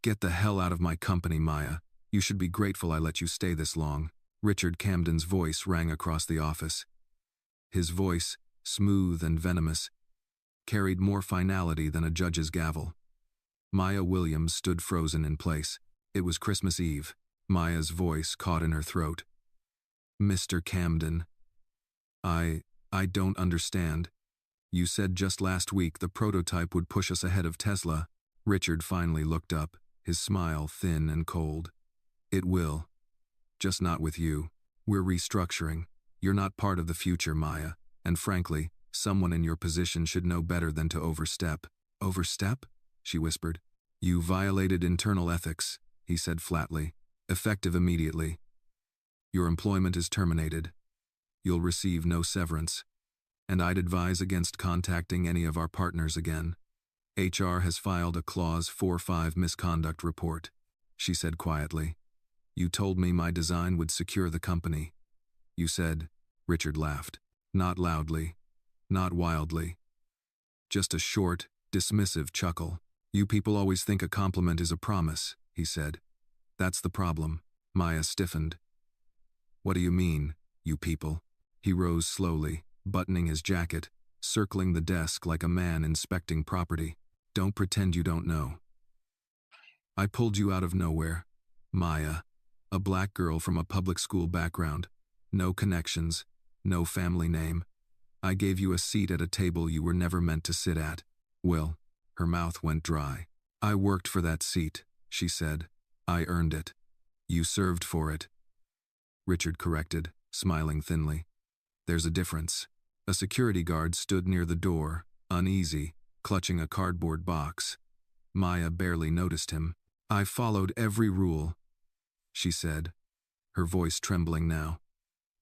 Get the hell out of my company, Maya. You should be grateful I let you stay this long. Richard Camden's voice rang across the office. His voice, smooth and venomous, carried more finality than a judge's gavel. Maya Williams stood frozen in place. It was Christmas Eve. Maya's voice caught in her throat. Mr. Camden. I don't understand. You said just last week the prototype would push us ahead of Tesla. Richard finally looked up, his smile thin and cold. It will. Just not with you. We're restructuring. You're not part of the future, Maya, and frankly, someone in your position should know better than to overstep. Overstep? She whispered. You violated internal ethics, he said flatly, effective immediately. Your employment is terminated. You'll receive no severance. And I'd advise against contacting any of our partners again. HR has filed a Clause 4.5 misconduct report, she said quietly. You told me my design would secure the company. You said, Richard laughed. Not loudly, not wildly. Just a short, dismissive chuckle. You people always think a compliment is a promise, he said. That's the problem. Maya stiffened. What do you mean, you people? He rose slowly, buttoning his jacket, circling the desk like a man inspecting property. Don't pretend you don't know. I pulled you out of nowhere. Maya, a black girl from a public school background. No connections, no family name. I gave you a seat at a table you were never meant to sit at. Will, her mouth went dry. I worked for that seat, she said. I earned it. You served for it. Richard corrected, smiling thinly. There's a difference. A security guard stood near the door, uneasy, clutching a cardboard box. Maya barely noticed him. I followed every rule, she said, her voice trembling now.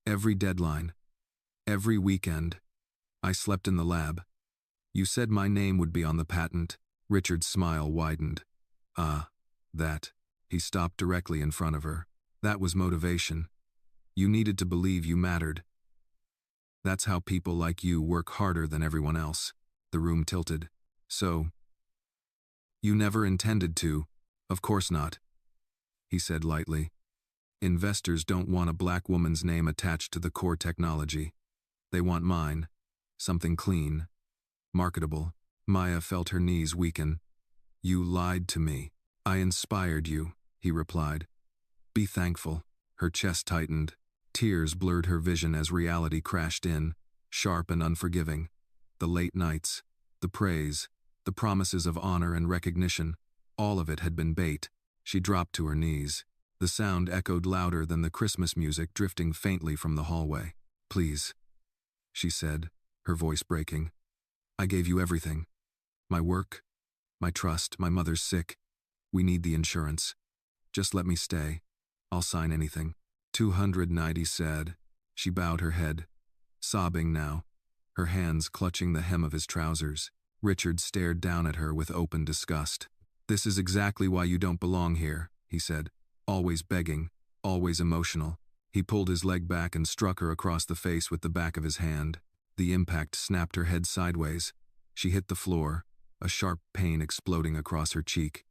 Every deadline. Every weekend. I slept in the lab. You said my name would be on the patent. Richard's smile widened. Ah, that. He stopped directly in front of her. That was motivation. You needed to believe you mattered. That's how people like you work harder than everyone else. The room tilted. So, you never intended to. Of course not, he said lightly. Investors don't want a black woman's name attached to the core technology. They want mine. Something clean. Marketable. Maya felt her knees weaken. You lied to me. I inspired you, he replied. Be thankful. Her chest tightened. Tears blurred her vision as reality crashed in, sharp and unforgiving. The late nights, the praise, the promises of honor and recognition, all of it had been bait. She dropped to her knees. The sound echoed louder than the Christmas music drifting faintly from the hallway. Please, she said, her voice breaking. I gave you everything. My work, my trust, my mother's sick. We need the insurance. Just let me stay. I'll sign anything. 290 said. She bowed her head, sobbing now, her hands clutching the hem of his trousers. Richard stared down at her with open disgust. This is exactly why you don't belong here, he said. Always begging, always emotional. He pulled his leg back and struck her across the face with the back of his hand. The impact snapped her head sideways. She hit the floor, a sharp pain exploding across her cheek.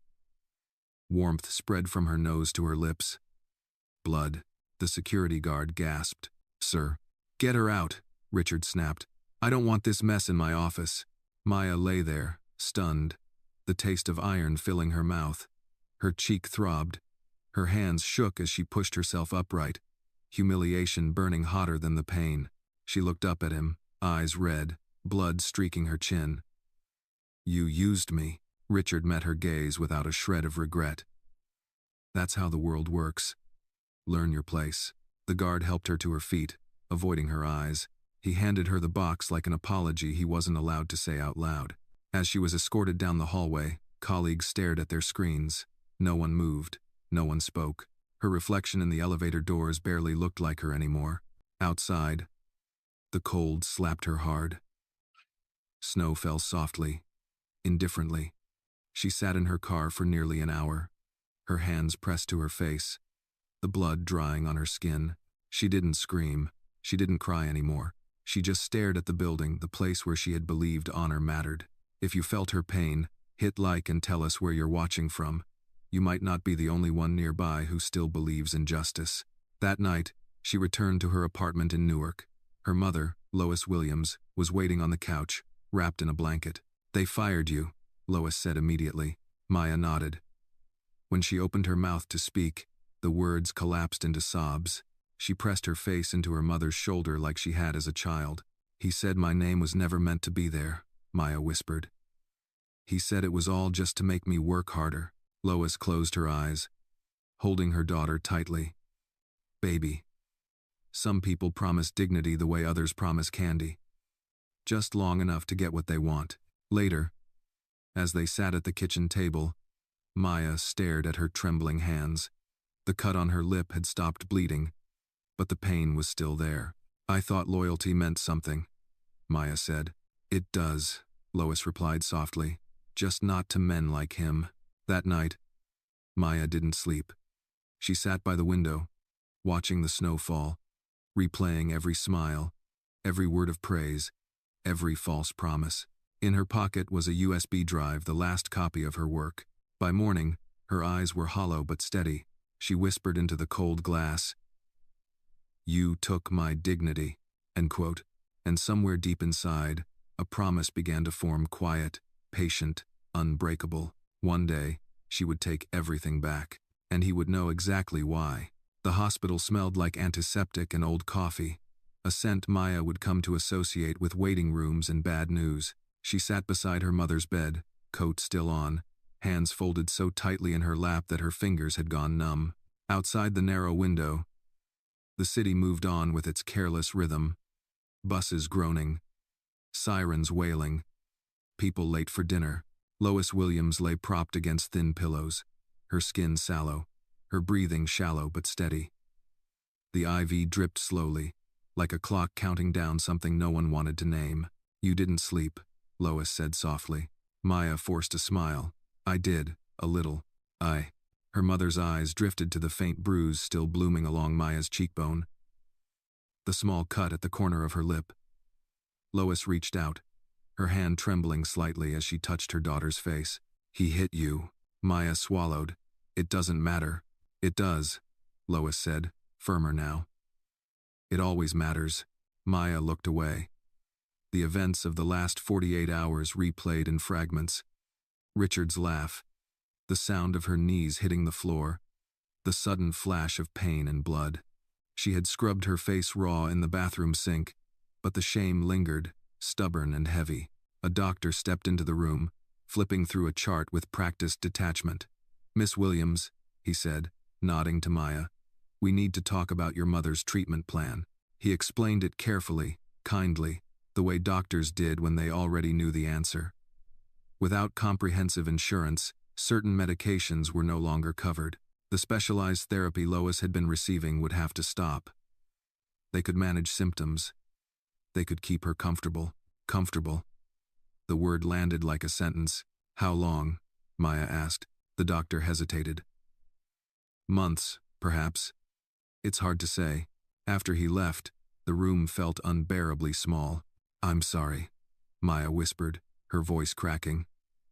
Warmth spread from her nose to her lips. Blood. The security guard gasped. Sir. Get her out, Richard snapped. I don't want this mess in my office. Maya lay there, stunned, the taste of iron filling her mouth. Her cheek throbbed. Her hands shook as she pushed herself upright, humiliation burning hotter than the pain. She looked up at him, eyes red, blood streaking her chin. You used me. Richard met her gaze without a shred of regret. That's how the world works. Learn your place. The guard helped her to her feet, avoiding her eyes. He handed her the box like an apology he wasn't allowed to say out loud. As she was escorted down the hallway, colleagues stared at their screens. No one moved. No one spoke. Her reflection in the elevator doors barely looked like her anymore. Outside, the cold slapped her hard. Snow fell softly, indifferently. She sat in her car for nearly an hour, her hands pressed to her face, the blood drying on her skin. She didn't scream. She didn't cry anymore. She just stared at the building, the place where she had believed honor mattered. If you felt her pain, hit like and tell us where you're watching from. You might not be the only one nearby who still believes in justice. That night, she returned to her apartment in Newark. Her mother, Lois Williams, was waiting on the couch, wrapped in a blanket. "They fired you," Lois said immediately. Maya nodded. When she opened her mouth to speak, the words collapsed into sobs. She pressed her face into her mother's shoulder like she had as a child. "He said my name was never meant to be there," Maya whispered. "He said it was all just to make me work harder." Lois closed her eyes, holding her daughter tightly. "Baby, some people promise dignity the way others promise candy. Just long enough to get what they want." Later, as they sat at the kitchen table, Maya stared at her trembling hands. The cut on her lip had stopped bleeding, but the pain was still there. "I thought loyalty meant something," Maya said. "It does," Lois replied softly. "Just not to men like him." That night, Maya didn't sleep. She sat by the window, watching the snow fall, replaying every smile, every word of praise, every false promise. In her pocket was a USB drive, the last copy of her work. By morning, her eyes were hollow but steady. She whispered into the cold glass, "You took my dignity," end quote. And somewhere deep inside, a promise began to form, quiet, patient, unbreakable. One day, she would take everything back, and he would know exactly why. The hospital smelled like antiseptic and old coffee, a scent Maya would come to associate with waiting rooms and bad news. She sat beside her mother's bed, coat still on, hands folded so tightly in her lap that her fingers had gone numb. Outside the narrow window, the city moved on with its careless rhythm. Buses groaning, sirens wailing, people late for dinner. Lois Williams lay propped against thin pillows, her skin sallow, her breathing shallow but steady. The IV dripped slowly, like a clock counting down something no one wanted to name. "You didn't sleep," Lois said softly. Maya forced a smile. "I did, a little. Her mother's eyes drifted to the faint bruise still blooming along Maya's cheekbone, the small cut at the corner of her lip. Lois reached out, her hand trembling slightly as she touched her daughter's face. "He hit you." Maya swallowed. "It doesn't matter." "It does," Lois said, firmer now. "It always matters." Maya looked away. The events of the last 48 hours replayed in fragments. Richard's laugh, the sound of her knees hitting the floor, the sudden flash of pain and blood. She had scrubbed her face raw in the bathroom sink, but the shame lingered, stubborn and heavy. A doctor stepped into the room, flipping through a chart with practiced detachment. "Miss Williams," he said, nodding to Maya, "we need to talk about your mother's treatment plan." He explained it carefully, kindly, the way doctors did when they already knew the answer. Without comprehensive insurance, certain medications were no longer covered. The specialized therapy Lois had been receiving would have to stop. They could manage symptoms. They could keep her comfortable. Comfortable. The word landed like a sentence. "How long?" Maya asked. The doctor hesitated. "Months, perhaps. It's hard to say." After he left, the room felt unbearably small. "I'm sorry," Maya whispered, her voice cracking.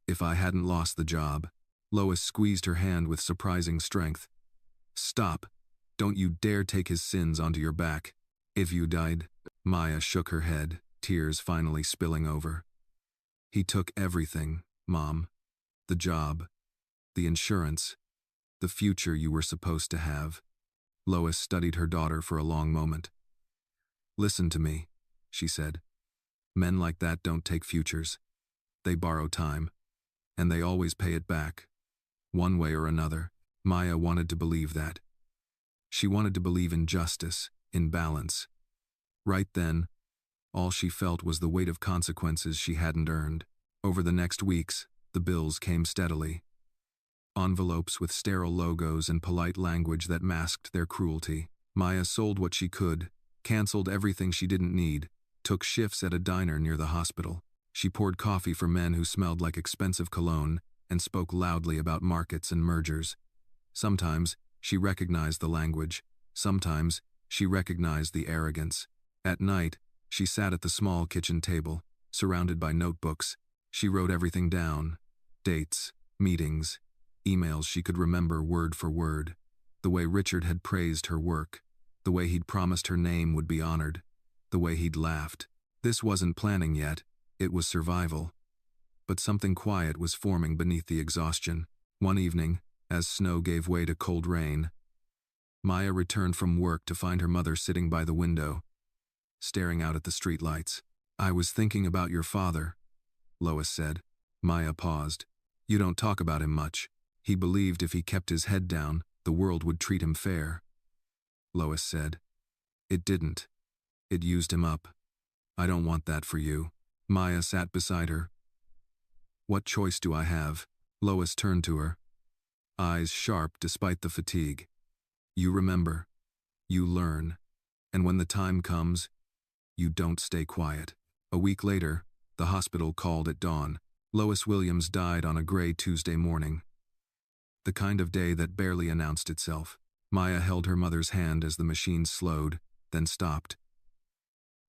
"If I hadn't lost the job." Lois squeezed her hand with surprising strength. "Stop. Don't you dare take his sins onto your back. If you died..." Maya shook her head, tears finally spilling over. "He took everything, Mom. The job, the insurance, the future you were supposed to have." Lois studied her daughter for a long moment. "Listen to me," she said. "Men like that don't take futures. They borrow time, and they always pay it back, one way or another." Maya wanted to believe that. She wanted to believe in justice, in balance. Right then, all she felt was the weight of consequences she hadn't earned. Over the next weeks, the bills came steadily. Envelopes with sterile logos and polite language that masked their cruelty. Maya sold what she could, canceled everything she didn't need, took shifts at a diner near the hospital. She poured coffee for men who smelled like expensive cologne and spoke loudly about markets and mergers. Sometimes, she recognized the language. Sometimes, she recognized the arrogance. At night, she sat at the small kitchen table, surrounded by notebooks. She wrote everything down: dates, meetings, emails she could remember word for word, the way Richard had praised her work, the way he'd promised her name would be honored, the way he'd laughed. This wasn't planning yet, it was survival. But something quiet was forming beneath the exhaustion. One evening, as snow gave way to cold rain, Maya returned from work to find her mother sitting by the window, staring out at the streetlights. "I was thinking about your father," Lois said. Maya paused. "You don't talk about him much. He believed if he kept his head down, the world would treat him fair." Lois said. "It didn't. It used him up. I don't want that for you." Maya sat beside her. "What choice do I have?" Lois turned to her, eyes sharp despite the fatigue. "You remember. You learn. And when the time comes, you don't stay quiet." A week later, the hospital called at dawn. Lois Williams died on a gray Tuesday morning. The kind of day that barely announced itself. Maya held her mother's hand as the machine slowed, then stopped.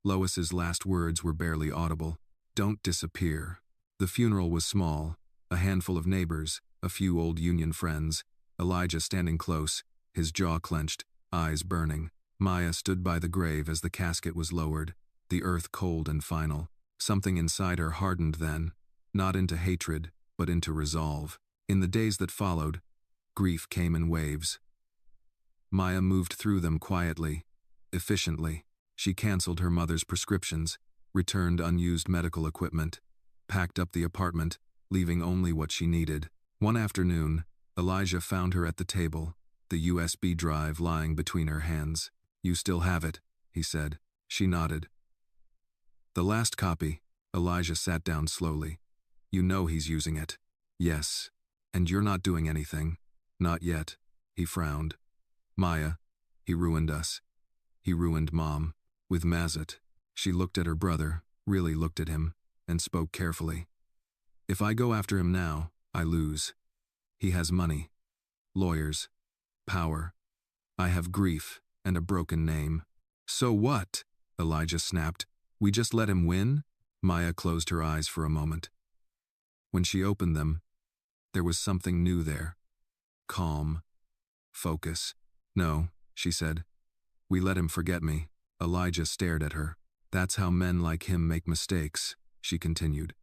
Lois's last words were barely audible. "Don't disappear." The funeral was small, a handful of neighbors, a few old union friends, Elijah standing close, his jaw clenched, eyes burning. Maya stood by the grave as the casket was lowered, the earth cold and final. Something inside her hardened then, not into hatred, but into resolve. In the days that followed, grief came in waves. Maya moved through them quietly, efficiently. She canceled her mother's prescriptions, returned unused medical equipment, packed up the apartment, leaving only what she needed. One afternoon, Elijah found her at the table, the USB drive lying between her hands. "You still have it," he said. She nodded. "The last copy." Elijah sat down slowly. "You know he's using it." "Yes. And you're not doing anything." "Not yet." He frowned. "Maya, he ruined us. He ruined Mom. With Mazet." She looked at her brother, really looked at him, and spoke carefully. "If I go after him now, I lose. He has money, lawyers, power. I have grief and a broken name." "So what?" Elijah snapped. "We just let him win?" Maya closed her eyes for a moment. When she opened them, there was something new there. Calm. Focus. "No," she said. "We let him forget me." Elijah stared at her. "That's how men like him make mistakes," she continued.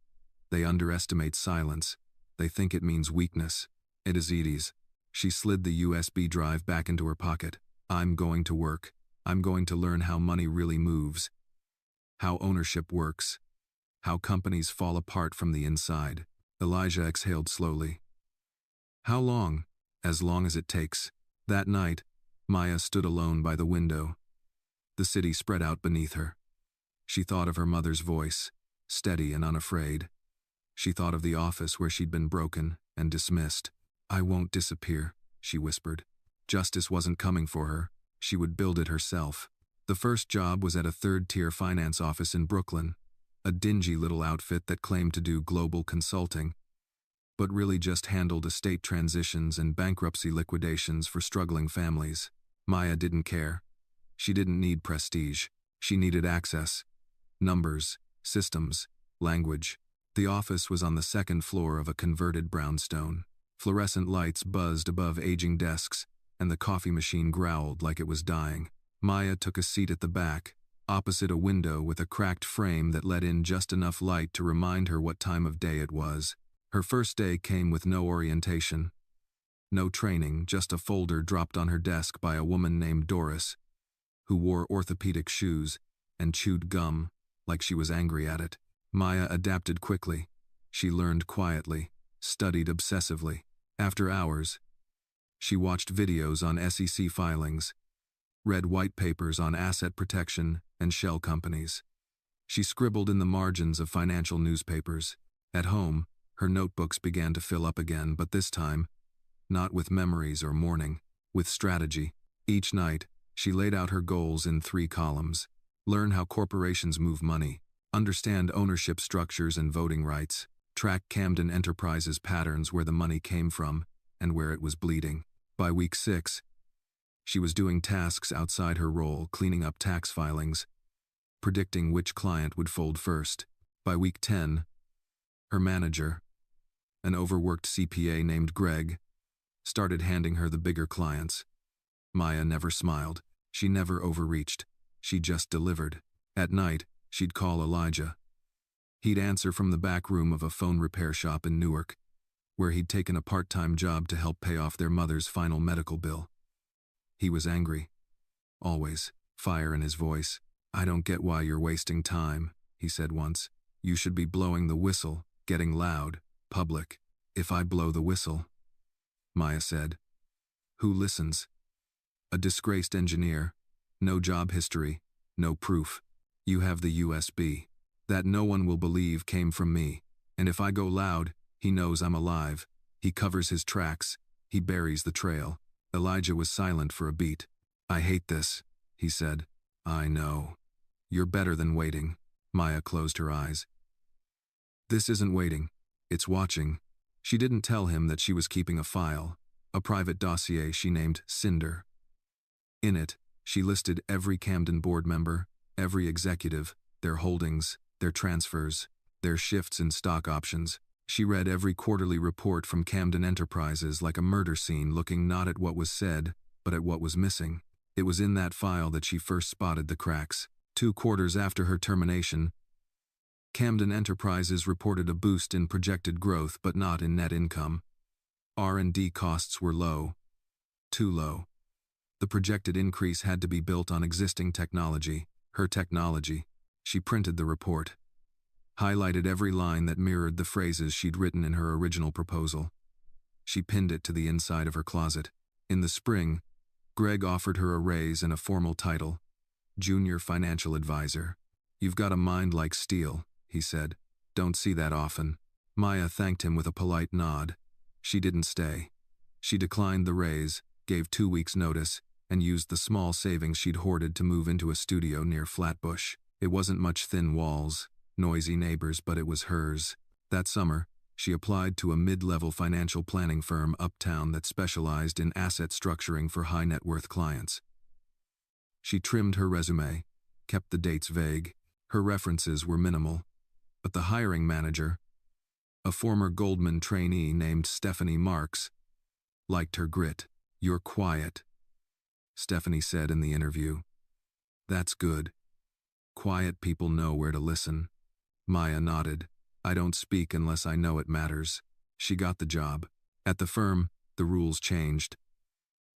"They underestimate silence. They think it means weakness. It is Edie's." She slid the USB drive back into her pocket. "I'm going to work. I'm going to learn how money really moves. How ownership works. How companies fall apart from the inside." Elijah exhaled slowly. "How long?" "As long as it takes." That night, Maya stood alone by the window. The city spread out beneath her. She thought of her mother's voice, steady and unafraid. She thought of the office where she'd been broken and dismissed. "I won't disappear," she whispered. Justice wasn't coming for her. She would build it herself. The first job was at a third-tier finance office in Brooklyn, a dingy little outfit that claimed to do global consulting, but really just handled estate transitions and bankruptcy liquidations for struggling families. Maya didn't care. She didn't need prestige. She needed access. Numbers, systems, language. The office was on the second floor of a converted brownstone. Fluorescent lights buzzed above aging desks, and the coffee machine growled like it was dying. Maya took a seat at the back, opposite a window with a cracked frame that let in just enough light to remind her what time of day it was. Her first day came with no orientation. No training, just a folder dropped on her desk by a woman named Doris, who wore orthopedic shoes and chewed gum like she was angry at it. Maya adapted quickly. She learned quietly, studied obsessively. After hours, she watched videos on SEC filings, read white papers on asset protection and shell companies. She scribbled in the margins of financial newspapers. At home, her notebooks began to fill up again, but this time, not with memories or mourning, with strategy. Each night, she laid out her goals in 3 columns. Learn how corporations move money, understand ownership structures and voting rights, track Camden Enterprises patterns where the money came from and where it was bleeding. By week 6, she was doing tasks outside her role, cleaning up tax filings, predicting which client would fold first. By week 10, her manager, an overworked CPA named Greg, started handing her the bigger clients. Maya never smiled. She never overreached. She just delivered. At night, she'd call Elijah. He'd answer from the back room of a phone repair shop in Newark, where he'd taken a part-time job to help pay off their mother's final medical bill. He was angry. Always. Fire in his voice. "I don't get why you're wasting time," he said once. "You should be blowing the whistle, getting loud, public." "If I blow the whistle," Maya said, "who listens?" "A disgraced engineer. No job history. No proof. You have the USB. That no one will believe came from me. And if I go loud, he knows I'm alive. He covers his tracks. He buries the trail." Elijah was silent for a beat. "I hate this," he said. "I know. You're better than waiting." Maya closed her eyes. "This isn't waiting. It's watching." She didn't tell him that she was keeping a file, a private dossier she named Cinder. In it, she listed every Camden board member, every executive, their holdings, their transfers, their shifts in stock options. She read every quarterly report from Camden Enterprises like a murder scene, looking not at what was said, but at what was missing. It was in that file that she first spotted the cracks. 2 quarters after her termination, Camden Enterprises reported a boost in projected growth but not in net income. R&D costs were low. Too low. The projected increase had to be built on existing technology, her technology. She printed the report. Highlighted every line that mirrored the phrases she'd written in her original proposal. She pinned it to the inside of her closet. In the spring, Greg offered her a raise and a formal title, Junior Financial Advisor. "You've got a mind like steel," he said. "Don't see that often." Maya thanked him with a polite nod. She didn't stay. She declined the raise, gave 2 weeks' notice, and used the small savings she'd hoarded to move into a studio near Flatbush. It wasn't much thin walls, noisy neighbors, but it was hers. That summer, she applied to a mid-level financial planning firm uptown that specialized in asset structuring for high-net-worth clients. She trimmed her resume, kept the dates vague. Her references were minimal. But the hiring manager, a former Goldman trainee named Stephanie Marks, liked her grit. "You're quiet," Stephanie said in the interview. "That's good. Quiet people know where to listen." Maya nodded. "I don't speak unless I know it matters." She got the job. At the firm, the rules changed.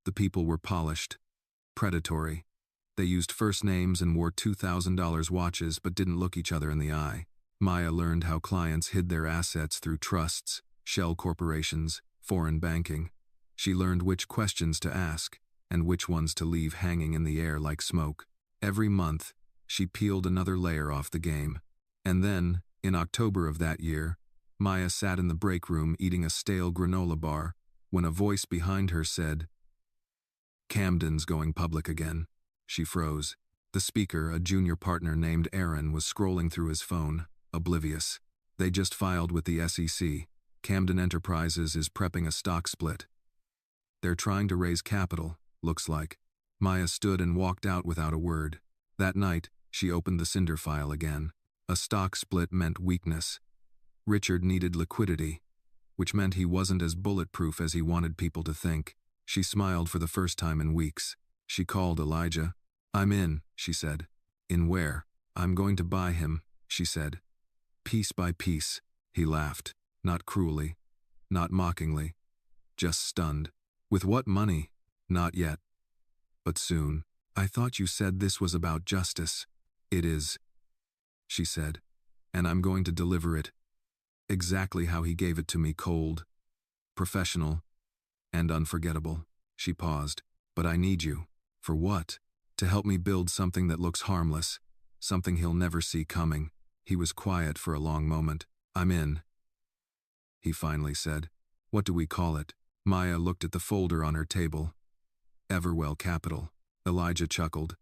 The people were polished, predatory. They used first names and wore $2,000 watches but didn't look each other in the eye. Maya learned how clients hid their assets through trusts, shell corporations, foreign banking. She learned which questions to ask and which ones to leave hanging in the air like smoke. Every month, she peeled another layer off the game. And then, in October of that year, Maya sat in the break room eating a stale granola bar when a voice behind her said, "Camden's going public again." She froze. The speaker, a junior partner named Aaron, was scrolling through his phone, oblivious. "They just filed with the SEC. Camden Enterprises is prepping a stock split. They're trying to raise capital, looks like." Maya stood and walked out without a word. That night, she opened the Cinder file again. A stock split meant weakness. Richard needed liquidity, which meant he wasn't as bulletproof as he wanted people to think. She smiled for the first time in weeks. She called Elijah. "I'm in," she said. "In where?" "I'm going to buy him," she said. "Piece by piece." He laughed, not cruelly, not mockingly, just stunned. "With what money?" "Not yet. But soon." "I thought you said this was about justice." "It is," she said, "and I'm going to deliver it exactly how he gave it to me, cold, professional, and unforgettable." She paused. "But I need you." "For what?" "To help me build something that looks harmless, something he'll never see coming." He was quiet for a long moment. "I'm in," he finally said. "What do we call it?" Maya looked at the folder on her table. Everwell Capital. Elijah chuckled.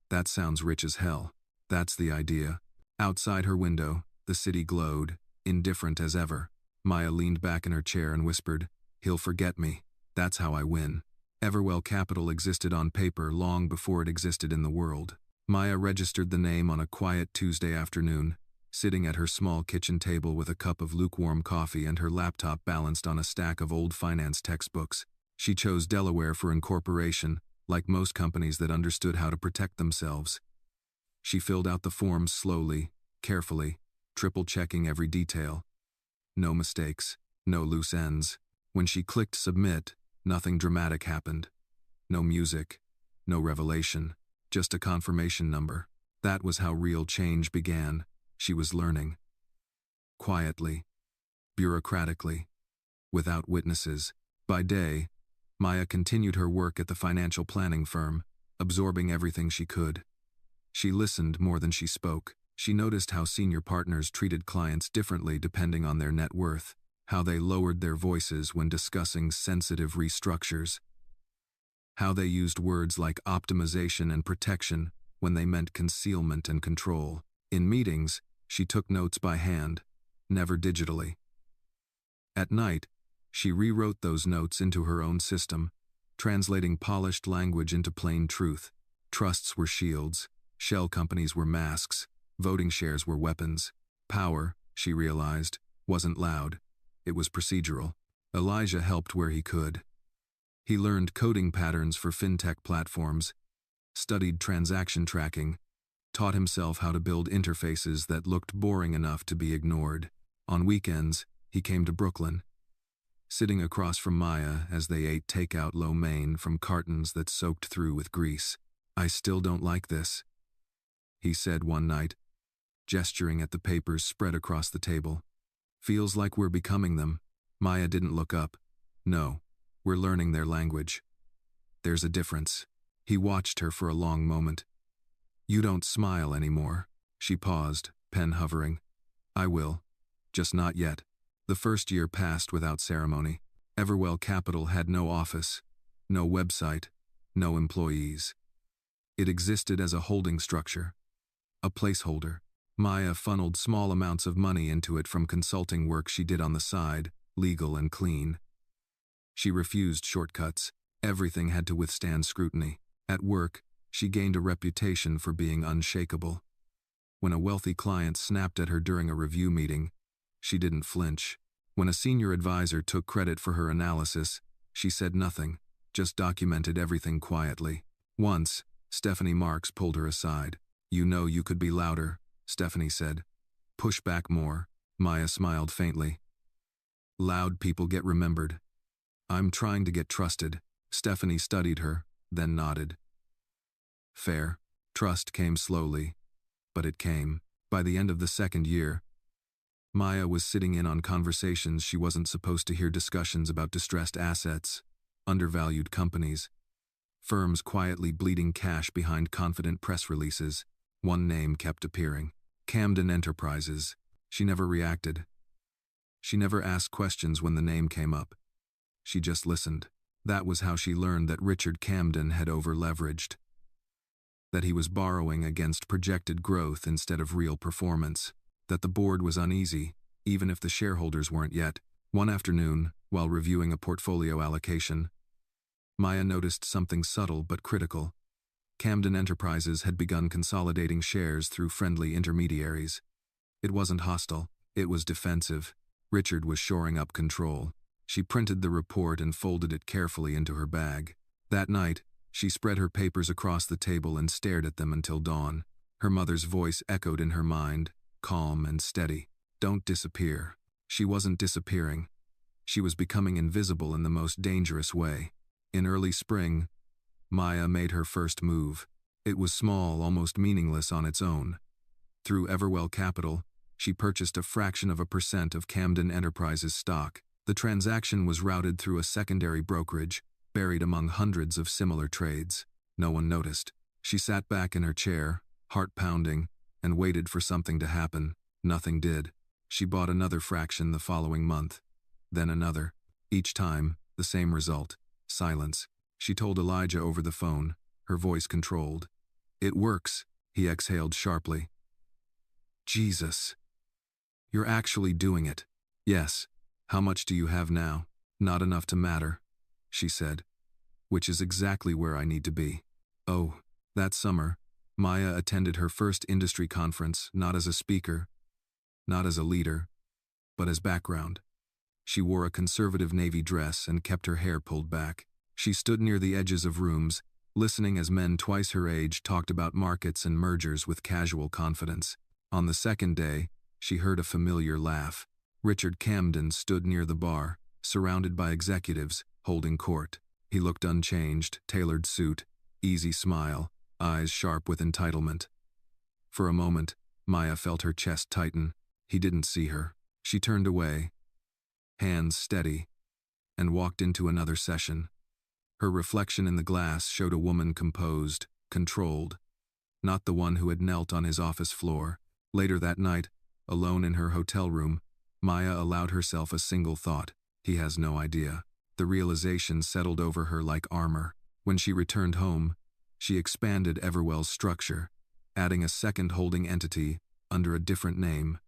"That sounds rich as hell." "That's the idea." Outside her window, the city glowed, indifferent as ever. Maya leaned back in her chair and whispered, "He'll forget me. That's how I win." Everwell Capital existed on paper long before it existed in the world. Maya registered the name on a quiet Tuesday afternoon, sitting at her small kitchen table with a cup of lukewarm coffee and her laptop balanced on a stack of old finance textbooks. She chose Delaware for incorporation, like most companies that understood how to protect themselves. She filled out the forms slowly, carefully, triple-checking every detail. No mistakes, no loose ends. When she clicked submit, nothing dramatic happened. No music, no revelation, just a confirmation number. That was how real change began. She was learning. Quietly, bureaucratically, without witnesses. By day, Maya continued her work at the financial planning firm, absorbing everything she could. She listened more than she spoke. She noticed how senior partners treated clients differently depending on their net worth, how they lowered their voices when discussing sensitive restructures, how they used words like optimization and protection when they meant concealment and control. In meetings, she took notes by hand, never digitally. At night, she rewrote those notes into her own system, translating polished language into plain truth. Trusts were shields, shell companies were masks, voting shares were weapons. Power, she realized, wasn't loud. It was procedural. Elijah helped where he could. He learned coding patterns for fintech platforms, studied transaction tracking, taught himself how to build interfaces that looked boring enough to be ignored. On weekends, he came to Brooklyn, sitting across from Maya as they ate takeout lo mein from cartons that soaked through with grease. "I still don't like this," he said one night, gesturing at the papers spread across the table. "Feels like we're becoming them." Maya didn't look up. "No, we're learning their language. There's a difference." He watched her for a long moment. "You don't smile anymore." She paused, pen hovering. "I will. Just not yet." The first year passed without ceremony. Everwell Capital had no office, no website, no employees. It existed as a holding structure, a placeholder. Maya funneled small amounts of money into it from consulting work she did on the side, legal and clean. She refused shortcuts. Everything had to withstand scrutiny. At work, she gained a reputation for being unshakable. When a wealthy client snapped at her during a review meeting, she didn't flinch. When a senior advisor took credit for her analysis, she said nothing, just documented everything quietly. Once, Stephanie Marks pulled her aside. "You know you could be louder," Stephanie said. "Push back more." Maya smiled faintly. "Loud people get remembered. I'm trying to get trusted." Stephanie studied her, then nodded. Fair. Trust came slowly, but it came. By the end of the second year, Maya was sitting in on conversations she wasn't supposed to hear, discussions about distressed assets, undervalued companies, firms quietly bleeding cash behind confident press releases. One name kept appearing: Camden Enterprises. She never reacted. She never asked questions when the name came up. She just listened. That was how she learned that Richard Camden had over-leveraged, that he was borrowing against projected growth instead of real performance, that the board was uneasy, even if the shareholders weren't yet. One afternoon, while reviewing a portfolio allocation, Maya noticed something subtle but critical. Camden Enterprises had begun consolidating shares through friendly intermediaries. It wasn't hostile, it was defensive. Richard was shoring up control. She printed the report and folded it carefully into her bag. That night, she spread her papers across the table and stared at them until dawn. Her mother's voice echoed in her mind, calm and steady. "Don't disappear." She wasn't disappearing. She was becoming invisible in the most dangerous way. In early spring, Maya made her first move. It was small, almost meaningless on its own. Through Everwell Capital, she purchased a fraction of a percent of Camden Enterprises stock. The transaction was routed through a secondary brokerage, buried among hundreds of similar trades. No one noticed. She sat back in her chair, heart pounding, and waited for something to happen. Nothing did. She bought another fraction the following month, then another. Each time, the same result: silence. She told Elijah over the phone, her voice controlled. "It works," he exhaled sharply. "Jesus. You're actually doing it." "Yes. How much do you have now?" "Not enough to matter," she said. "Which is exactly where I need to be." Oh, that summer, Maya attended her first industry conference, not as a speaker, not as a leader, but as background. She wore a conservative navy dress and kept her hair pulled back. She stood near the edges of rooms, listening as men twice her age talked about markets and mergers with casual confidence. On the second day, she heard a familiar laugh. Richard Camden stood near the bar, surrounded by executives, holding court. He looked unchanged, tailored suit, easy smile, eyes sharp with entitlement. For a moment, Maya felt her chest tighten. He didn't see her. She turned away, hands steady, and walked into another session. Her reflection in the glass showed a woman composed, controlled, not the one who had knelt on his office floor. Later that night, alone in her hotel room, Maya allowed herself a single thought. He has no idea. The realization settled over her like armor. When she returned home, she expanded Everwell's structure, adding a second holding entity under a different name.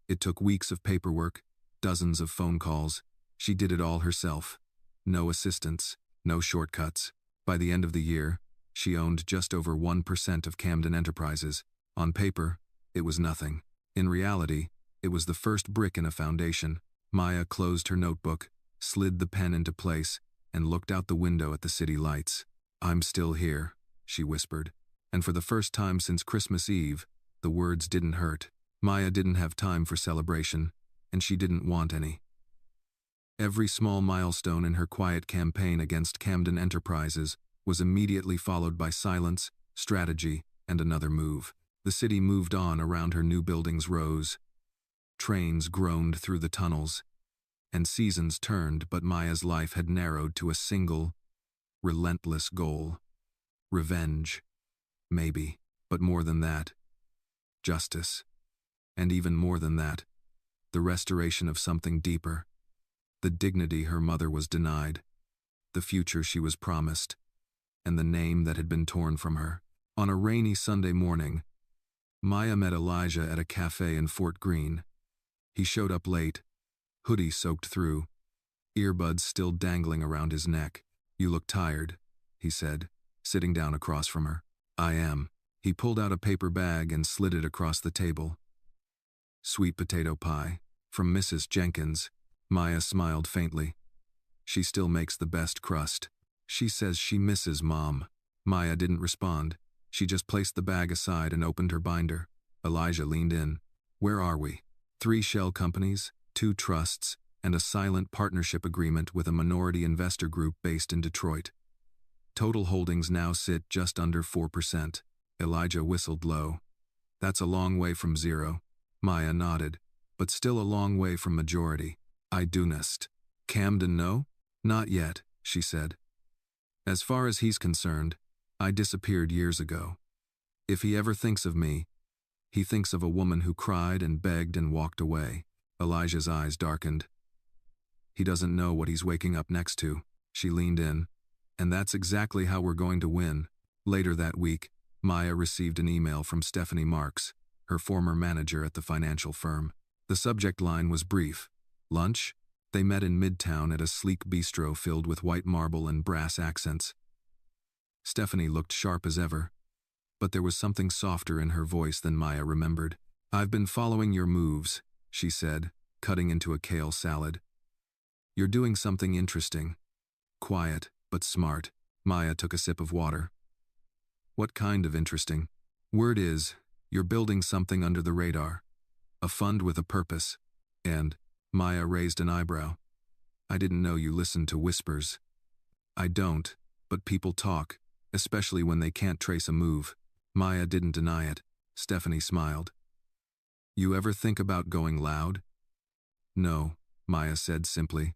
It took weeks of paperwork, dozens of phone calls. She did it all herself. No assistants, no shortcuts. By the end of the year, she owned just over 1% of Camden Enterprises. On paper, it was nothing. In reality, it was the first brick in a foundation. Maya closed her notebook, slid the pen into place, and looked out the window at the city lights. "I'm still here," she whispered. And for the first time since Christmas Eve, the words didn't hurt. Maya didn't have time for celebration, and she didn't want any. Every small milestone in her quiet campaign against Camden Enterprises was immediately followed by silence, strategy, and another move. The city moved on around her new buildings rose. Trains groaned through the tunnels, and seasons turned, but Maya's life had narrowed to a single, relentless goal. Revenge. Maybe, but more than that. Justice. And even more than that, the restoration of something deeper. The dignity her mother was denied, the future she was promised, and the name that had been torn from her. On a rainy Sunday morning, Maya met Elijah at a cafe in Fort Greene. He showed up late, hoodie soaked through, earbuds still dangling around his neck. "You look tired," he said, sitting down across from her. "I am." He pulled out a paper bag and slid it across the table. "Sweet potato pie, from Mrs. Jenkins." Maya smiled faintly. "She still makes the best crust. She says she misses Mom." Maya didn't respond. She just placed the bag aside and opened her binder. Elijah leaned in. "Where are we?" 3 shell companies, 2 trusts, and a silent partnership agreement with a minority investor group based in Detroit. Total holdings now sit just under 4%. Elijah whistled low. "That's a long way from zero." Maya nodded, "but still a long way from majority." "I do nest." "Camden no?" "Not yet," she said. "As far as he's concerned, I disappeared years ago. If he ever thinks of me, he thinks of a woman who cried and begged and walked away." Elijah's eyes darkened. "He doesn't know what he's waking up next to." She leaned in. "And that's exactly how we're going to win." Later that week, Maya received an email from Stephanie Marks, her former manager at the financial firm. The subject line was brief. Lunch? They met in Midtown at a sleek bistro filled with white marble and brass accents. Stephanie looked sharp as ever, but there was something softer in her voice than Maya remembered. "I've been following your moves," she said, cutting into a kale salad. "You're doing something interesting. Quiet, but smart." Maya took a sip of water. "What kind of interesting?" "Word is, you're building something under the radar. A fund with a purpose." And Maya raised an eyebrow. "I didn't know you listened to whispers." "I don't, but people talk, especially when they can't trace a move." Maya didn't deny it. Stephanie smiled. "You ever think about going loud?" "No," Maya said simply.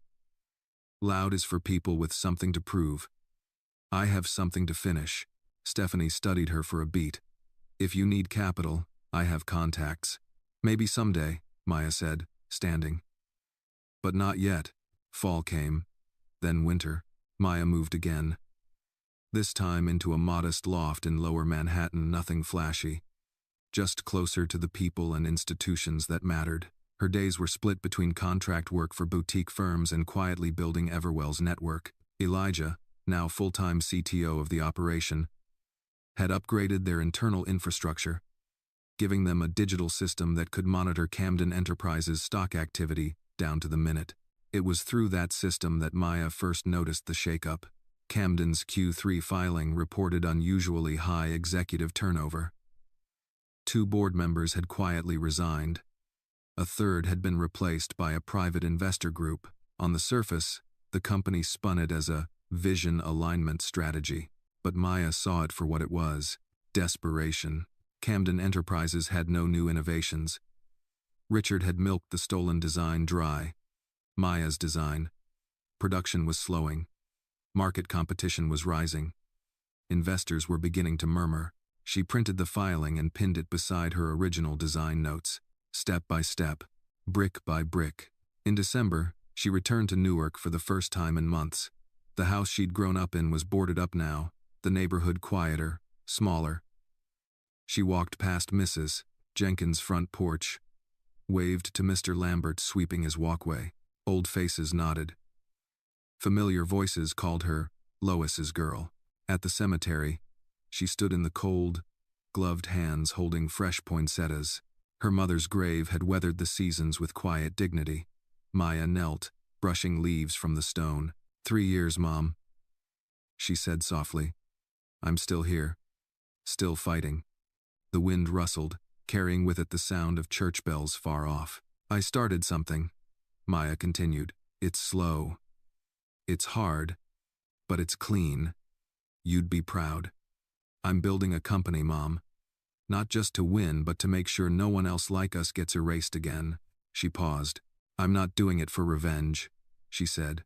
"Loud is for people with something to prove. I have something to finish." Stephanie studied her for a beat. "If you need capital, I have contacts." "Maybe someday," Maya said, standing. "But not yet." Fall came, then winter. Maya moved again. This time into a modest loft in lower Manhattan, nothing flashy. Just closer to the people and institutions that mattered. Her days were split between contract work for boutique firms and quietly building Everwell's network. Elijah, now full-time CTO of the operation, had upgraded their internal infrastructure, giving them a digital system that could monitor Camden Enterprises' stock activity down to the minute. It was through that system that Maya first noticed the shakeup. Camden's Q3 filing reported unusually high executive turnover. 2 board members had quietly resigned. A third had been replaced by a private investor group. On the surface, the company spun it as a vision alignment strategy, but Maya saw it for what it was: desperation. Camden Enterprises had no new innovations. Richard had milked the stolen design dry. Maya's design. Production was slowing. Market competition was rising. Investors were beginning to murmur. She printed the filing and pinned it beside her original design notes, step by step, brick by brick. In December, she returned to Newark for the first time in months. The house she'd grown up in was boarded up now, the neighborhood quieter, smaller. She walked past Mrs. Jenkins' front porch, waved to Mr. Lambert sweeping his walkway. Old faces nodded. Familiar voices called her Lois's girl. At the cemetery, she stood in the cold, gloved hands holding fresh poinsettias. Her mother's grave had weathered the seasons with quiet dignity. Maya knelt, brushing leaves from the stone. 3 years, Mom, she said softly. I'm still here, still fighting. The wind rustled, carrying with it the sound of church bells far off. I started something, Maya continued. It's slow. It's hard, but it's clean. You'd be proud. I'm building a company, Mom. Not just to win, but to make sure no one else like us gets erased again. She paused. I'm not doing it for revenge, she said.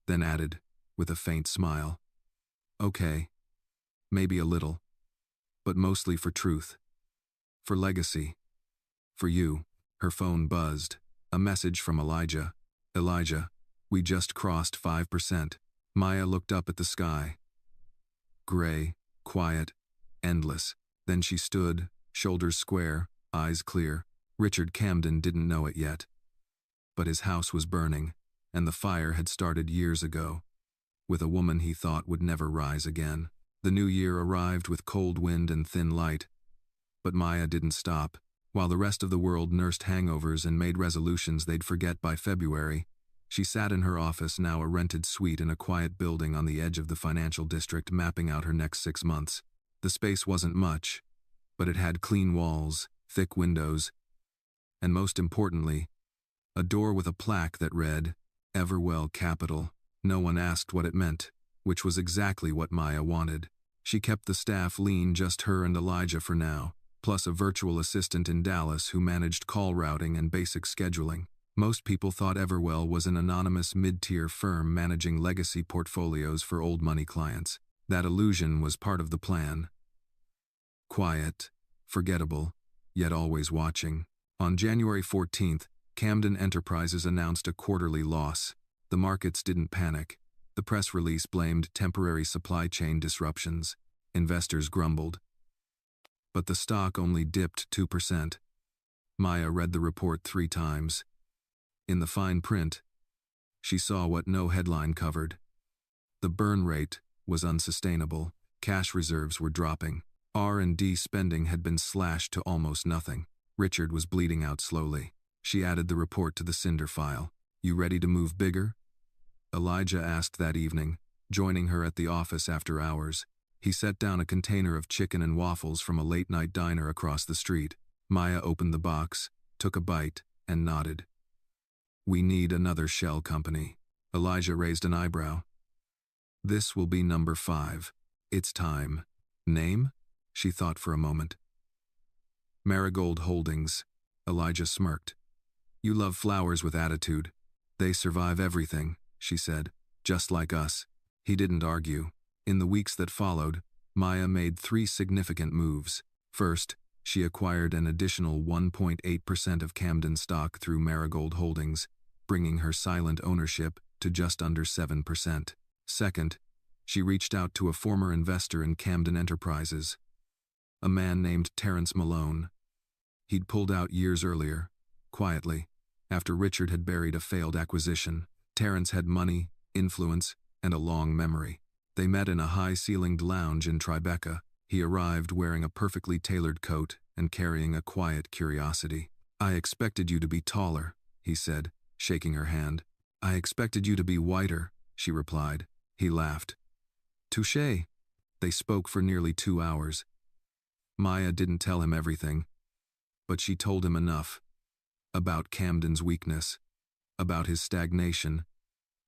Then added, with a faint smile. Okay. Maybe a little. But mostly for truth. For legacy. For you. Her phone buzzed. A message from Elijah. Elijah, we just crossed 5%. Maya looked up at the sky. Gray, quiet, endless. Then she stood, shoulders square, eyes clear. Richard Camden didn't know it yet. But his house was burning, and the fire had started years ago, with a woman he thought would never rise again. The new year arrived with cold wind and thin light. But Maya didn't stop. While the rest of the world nursed hangovers and made resolutions they'd forget by February, she sat in her office, now a rented suite in a quiet building on the edge of the financial district, mapping out her next 6 months. The space wasn't much, but it had clean walls, thick windows, and most importantly, a door with a plaque that read, Everwell Capital. No one asked what it meant, which was exactly what Maya wanted. She kept the staff lean, just her and Elijah for now, plus a virtual assistant in Dallas who managed call routing and basic scheduling. Most people thought Everwell was an anonymous mid-tier firm managing legacy portfolios for old money clients. That illusion was part of the plan. Quiet, forgettable, yet always watching. On January 14th, Camden Enterprises announced a quarterly loss. The markets didn't panic. The press release blamed temporary supply chain disruptions. Investors grumbled. But the stock only dipped 2%. Maya read the report 3 times. In the fine print, she saw what no headline covered. The burn rate was unsustainable. Cash reserves were dropping. R&D spending had been slashed to almost nothing. Richard was bleeding out slowly. She added the report to the cinder file. You ready to move bigger? Elijah asked that evening, joining her at the office after hours. He set down a container of chicken and waffles from a late-night diner across the street. Maya opened the box, took a bite, and nodded. We need another shell company. Elijah raised an eyebrow. This will be number 5. It's time. Name? She thought for a moment. Marigold Holdings. Elijah smirked. You love flowers with attitude. They survive everything, she said, just like us. He didn't argue. In the weeks that followed, Maya made 3 significant moves. First, she acquired an additional 1.8% of Camden stock through Marigold Holdings, bringing her silent ownership to just under 7%. Second, she reached out to a former investor in Camden Enterprises, a man named Terrence Malone. He'd pulled out years earlier, quietly, after Richard had buried a failed acquisition. Terrence had money, influence, and a long memory. They met in a high-ceilinged lounge in Tribeca. He arrived wearing a perfectly tailored coat and carrying a quiet curiosity. I expected you to be taller, he said, shaking her hand. I expected you to be whiter, she replied. He laughed. Touché. They spoke for nearly 2 hours. Maya didn't tell him everything, but she told him enough. About Camden's weakness, about his stagnation,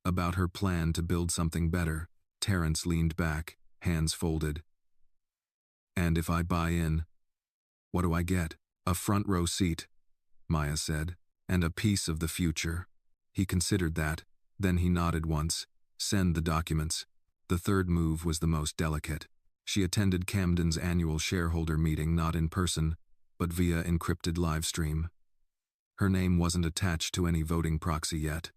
about her plan to build something better. Terrence leaned back, hands folded. And if I buy in, what do I get? A front row seat, Maya said, and a piece of the future. He considered that, then he nodded once. Send the documents. The third move was the most delicate. She attended Camden's annual shareholder meeting not in person, but via encrypted livestream. Her name wasn't attached to any voting proxy yet.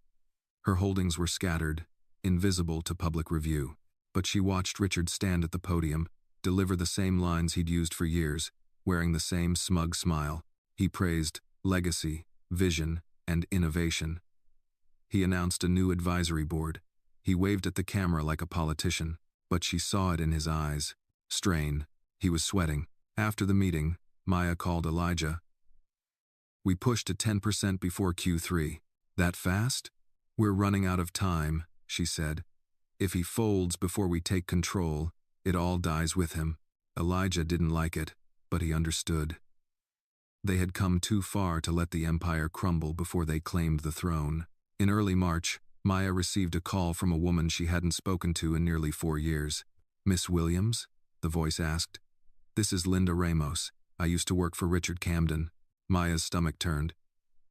Her holdings were scattered, invisible to public review, but she watched Richard stand at the podium, deliver the same lines he'd used for years, wearing the same smug smile. He praised legacy, vision, and innovation. He announced a new advisory board. He waved at the camera like a politician, but she saw it in his eyes. Strain. He was sweating. After the meeting, Maya called Elijah. We pushed to 10% before Q3. That fast? We're running out of time, she said. If he folds before we take control, it all dies with him. Elijah didn't like it, but he understood. They had come too far to let the empire crumble before they claimed the throne. In early March, Maya received a call from a woman she hadn't spoken to in nearly 4 years. Miss Williams? The voice asked. This is Linda Ramos. I used to work for Richard Camden. Maya's stomach turned.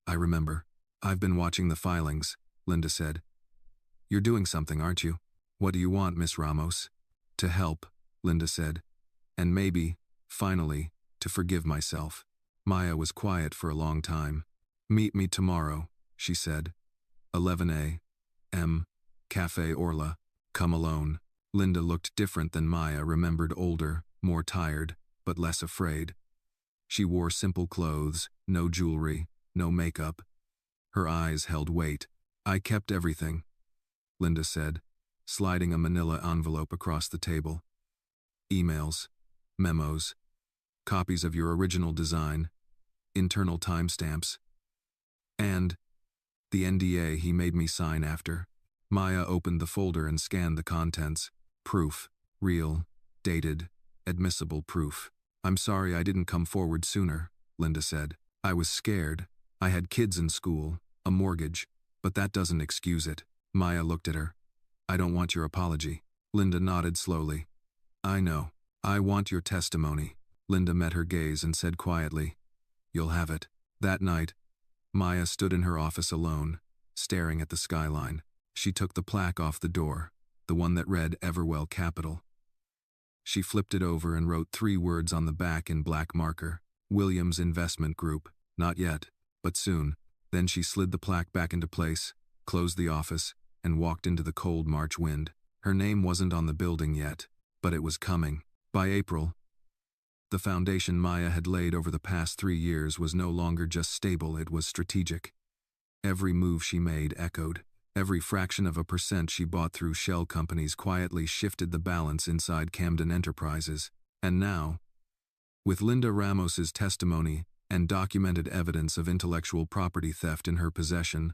I remember. I've been watching the filings, Linda said. You're doing something, aren't you? What do you want, Miss Ramos? To help, Linda said. And maybe, finally, to forgive myself. Maya was quiet for a long time. Meet me tomorrow, she said. 11 a.m. Café Orla. Come alone. Linda looked different than Maya remembered, older, more tired, but less afraid. She wore simple clothes, no jewelry, no makeup. Her eyes held weight. I kept everything, Linda said, sliding a manila envelope across the table. Emails, memos, copies of your original design, internal timestamps, and the NDA he made me sign after. Maya opened the folder and scanned the contents. Proof, real, dated, admissible proof. I'm sorry I didn't come forward sooner, Linda said. I was scared. I had kids in school, a mortgage, but that doesn't excuse it. Maya looked at her. I don't want your apology. Linda nodded slowly. I know. I want your testimony. Linda met her gaze and said quietly, You'll have it. That night, Maya stood in her office alone, staring at the skyline. She took the plaque off the door, the one that read Everwell Capital. She flipped it over and wrote 3 words on the back in black marker. Williams Investment Group. Not yet, but soon. Then she slid the plaque back into place, closed the office, and walked into the cold March wind. Her name wasn't on the building yet, but it was coming. By April, the foundation Maya had laid over the past 3 years was no longer just stable, it was strategic. Every move she made echoed. Every fraction of a percent she bought through shell companies quietly shifted the balance inside Camden Enterprises. And now, with Linda Ramos's testimony and documented evidence of intellectual property theft in her possession,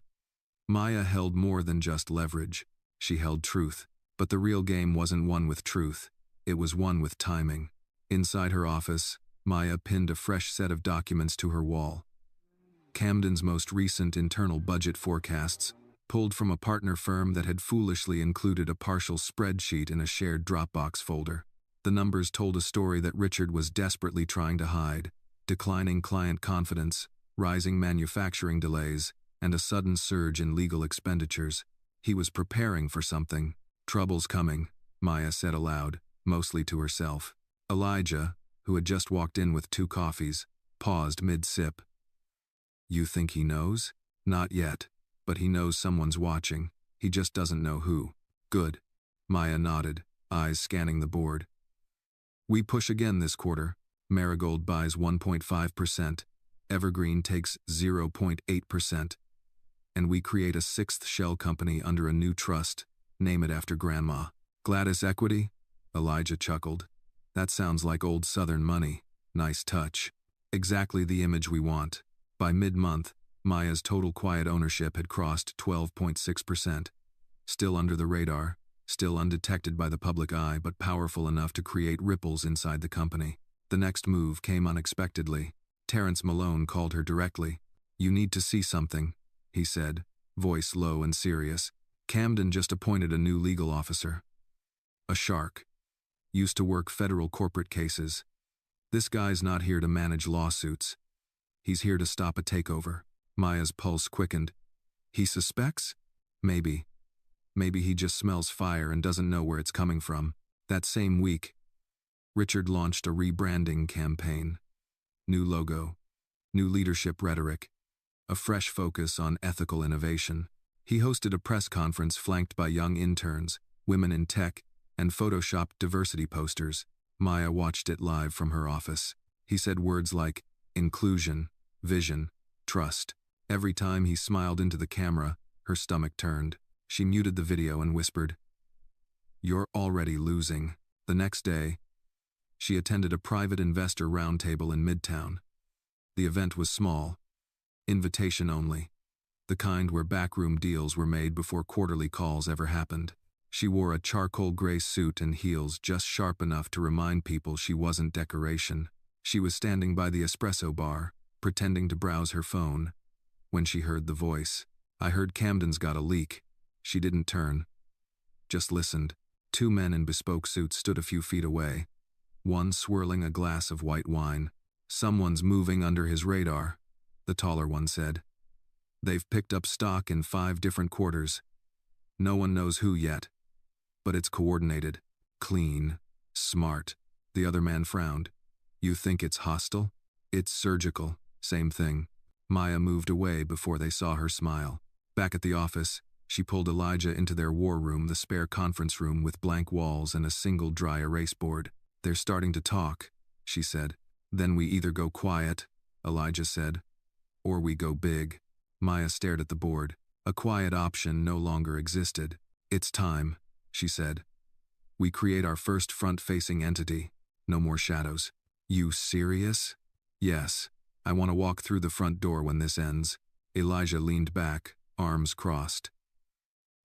Maya held more than just leverage. She held truth. But the real game wasn't won with truth. It was won with timing. Inside her office, Maya pinned a fresh set of documents to her wall. Camden's most recent internal budget forecasts, pulled from a partner firm that had foolishly included a partial spreadsheet in a shared Dropbox folder. The numbers told a story that Richard was desperately trying to hide: declining client confidence, rising manufacturing delays, and a sudden surge in legal expenditures. He was preparing for something. Trouble's coming, Maya said aloud, mostly to herself. Elijah, who had just walked in with 2 coffees, paused mid-sip. You think he knows? Not yet. But he knows someone's watching. He just doesn't know who. Good. Maya nodded, eyes scanning the board. We push again this quarter. Marigold buys 1.5%. Evergreen takes 0.8%. And we create a 6th shell company under a new trust. Name it after Grandma. Gladys Equity? Elijah chuckled. That sounds like old Southern money. Nice touch. Exactly the image we want. By mid-month, Maya's total quiet ownership had crossed 12.6%. Still under the radar, still undetected by the public eye but powerful enough to create ripples inside the company. The next move came unexpectedly. Terrence Malone called her directly. "You need to see something," he said, voice low and serious. "Camden just appointed a new legal officer. A shark. Used to work federal corporate cases. This guy's not here to manage lawsuits. He's here to stop a takeover." Maya's pulse quickened. He suspects? Maybe. Maybe he just smells fire and doesn't know where it's coming from. That same week, Richard launched a rebranding campaign. New logo, new leadership rhetoric, a fresh focus on ethical innovation. He hosted a press conference flanked by young interns, women in tech, and photoshopped diversity posters. Maya watched it live from her office. He said words like inclusion, vision, trust. Every time he smiled into the camera, her stomach turned. She muted the video and whispered, "You're already losing." The next day, she attended a private investor roundtable in Midtown. The event was small, invitation only, the kind where backroom deals were made before quarterly calls ever happened. She wore a charcoal gray suit and heels just sharp enough to remind people she wasn't decoration. She was standing by the espresso bar, pretending to browse her phone, when she heard the voice. "I heard Camden's got a leak." She didn't turn, just listened. Two men in bespoke suits stood a few feet away, one swirling a glass of white wine. "Someone's moving under his radar," the taller one said. "They've picked up stock in 5 different quarters. No one knows who yet. But it's coordinated, clean, smart." The other man frowned. "You think it's hostile? It's surgical, same thing." Maya moved away before they saw her smile. Back at the office, she pulled Elijah into their war room, the spare conference room with blank walls and a single dry erase board. "They're starting to talk," she said. "Then we either go quiet," Elijah said, "or we go big." Maya stared at the board. A quiet option no longer existed. "It's time," she said. "We create our first front-facing entity. No more shadows." "You serious?" "Yes. I want to walk through the front door when this ends." Elijah leaned back, arms crossed.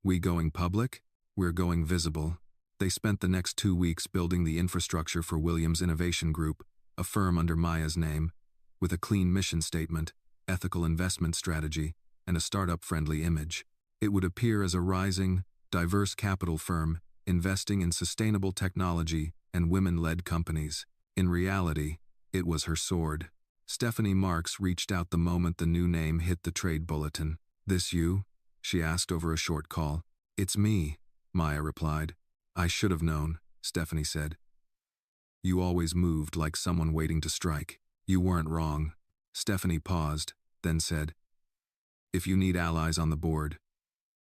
"We going public? We're going visible." They spent the next 2 weeks building the infrastructure for Williams Innovation Group, a firm under Maya's name, with a clean mission statement, ethical investment strategy, and a startup-friendly image. It would appear as a rising, diverse capital firm investing in sustainable technology and women-led companies. In reality, it was her sword. Stephanie Marks reached out the moment the new name hit the trade bulletin. "This you?" she asked over a short call. "It's me," Maya replied. "I should have known," Stephanie said. "You always moved like someone waiting to strike." "You weren't wrong." Stephanie paused, then said, "If you need allies on the board,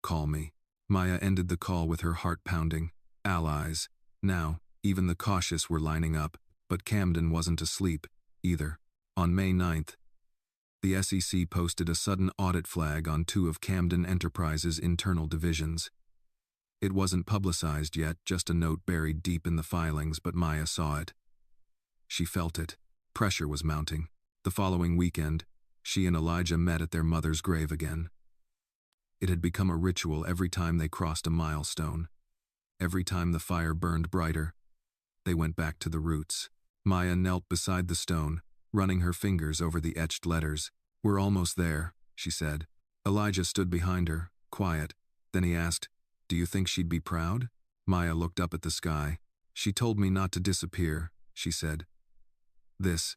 call me." Maya ended the call with her heart pounding. Allies. Now, even the cautious were lining up, but Camden wasn't asleep, either. On May 9th, the SEC posted a sudden audit flag on 2 of Camden Enterprises' internal divisions. It wasn't publicized yet, just a note buried deep in the filings, but Maya saw it. She felt it. Pressure was mounting. The following weekend, she and Elijah met at their mother's grave again. It had become a ritual every time they crossed a milestone. Every time the fire burned brighter, they went back to the roots. Maya knelt beside the stone, running her fingers over the etched letters. "We're almost there," she said. Elijah stood behind her, quiet. Then he asked, "Do you think she'd be proud?" Maya looked up at the sky. "She told me not to disappear," she said. This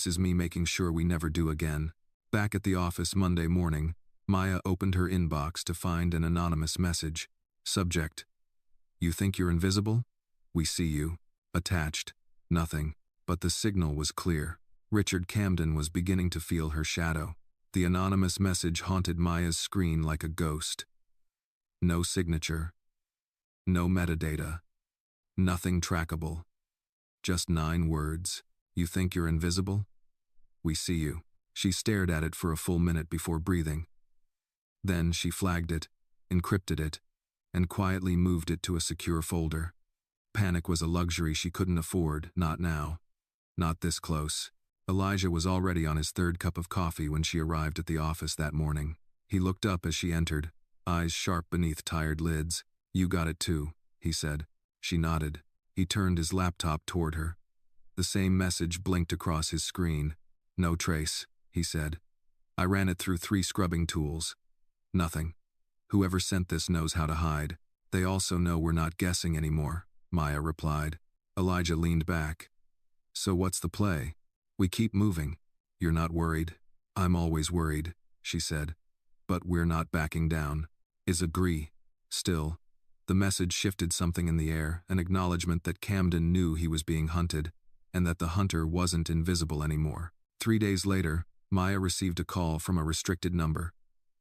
is me making sure we never do again." Back at the office Monday morning, Maya opened her inbox to find an anonymous message. Subject: "You think you're invisible? We see you." Attached: nothing. But the signal was clear. Richard Camden was beginning to feel her shadow. The anonymous message haunted Maya's screen like a ghost. No signature. No metadata. Nothing trackable. Just 9 words. "You think you're invisible? We see you." She stared at it for a full minute before breathing. Then she flagged it, encrypted it, and quietly moved it to a secure folder. Panic was a luxury she couldn't afford, not now. Not this close. Elijah was already on his 3rd cup of coffee when she arrived at the office that morning. He looked up as she entered, eyes sharp beneath tired lids. You got it too, he said. She nodded. He turned his laptop toward her. The same message blinked across his screen. No trace, he said. I ran it through 3 scrubbing tools. Nothing. Whoever sent this knows how to hide. They also know we're not guessing anymore, Maya replied. Elijah leaned back. So what's the play? We keep moving. You're not worried? I'm always worried, she said. But we're not backing down. Is agree. Still. The message shifted something in the air, an acknowledgement that Camden knew he was being hunted, and that the hunter wasn't invisible anymore. 3 days later, Maya received a call from a restricted number.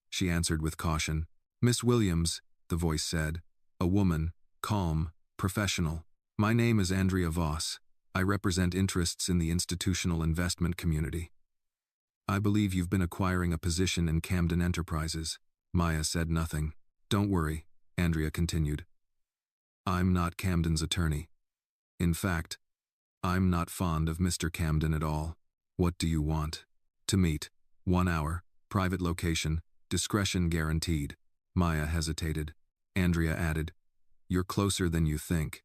She answered with caution. Miss Williams, the voice said. A woman, calm, professional. My name is Andrea Voss. I represent interests in the institutional investment community. I believe you've been acquiring a position in Camden Enterprises. Maya said nothing. Don't worry, Andrea continued. I'm not Camden's attorney. In fact, I'm not fond of Mr. Camden at all. What do you want? To meet. 1 hour, private location, discretion guaranteed. Maya hesitated. Andrea added, You're closer than you think.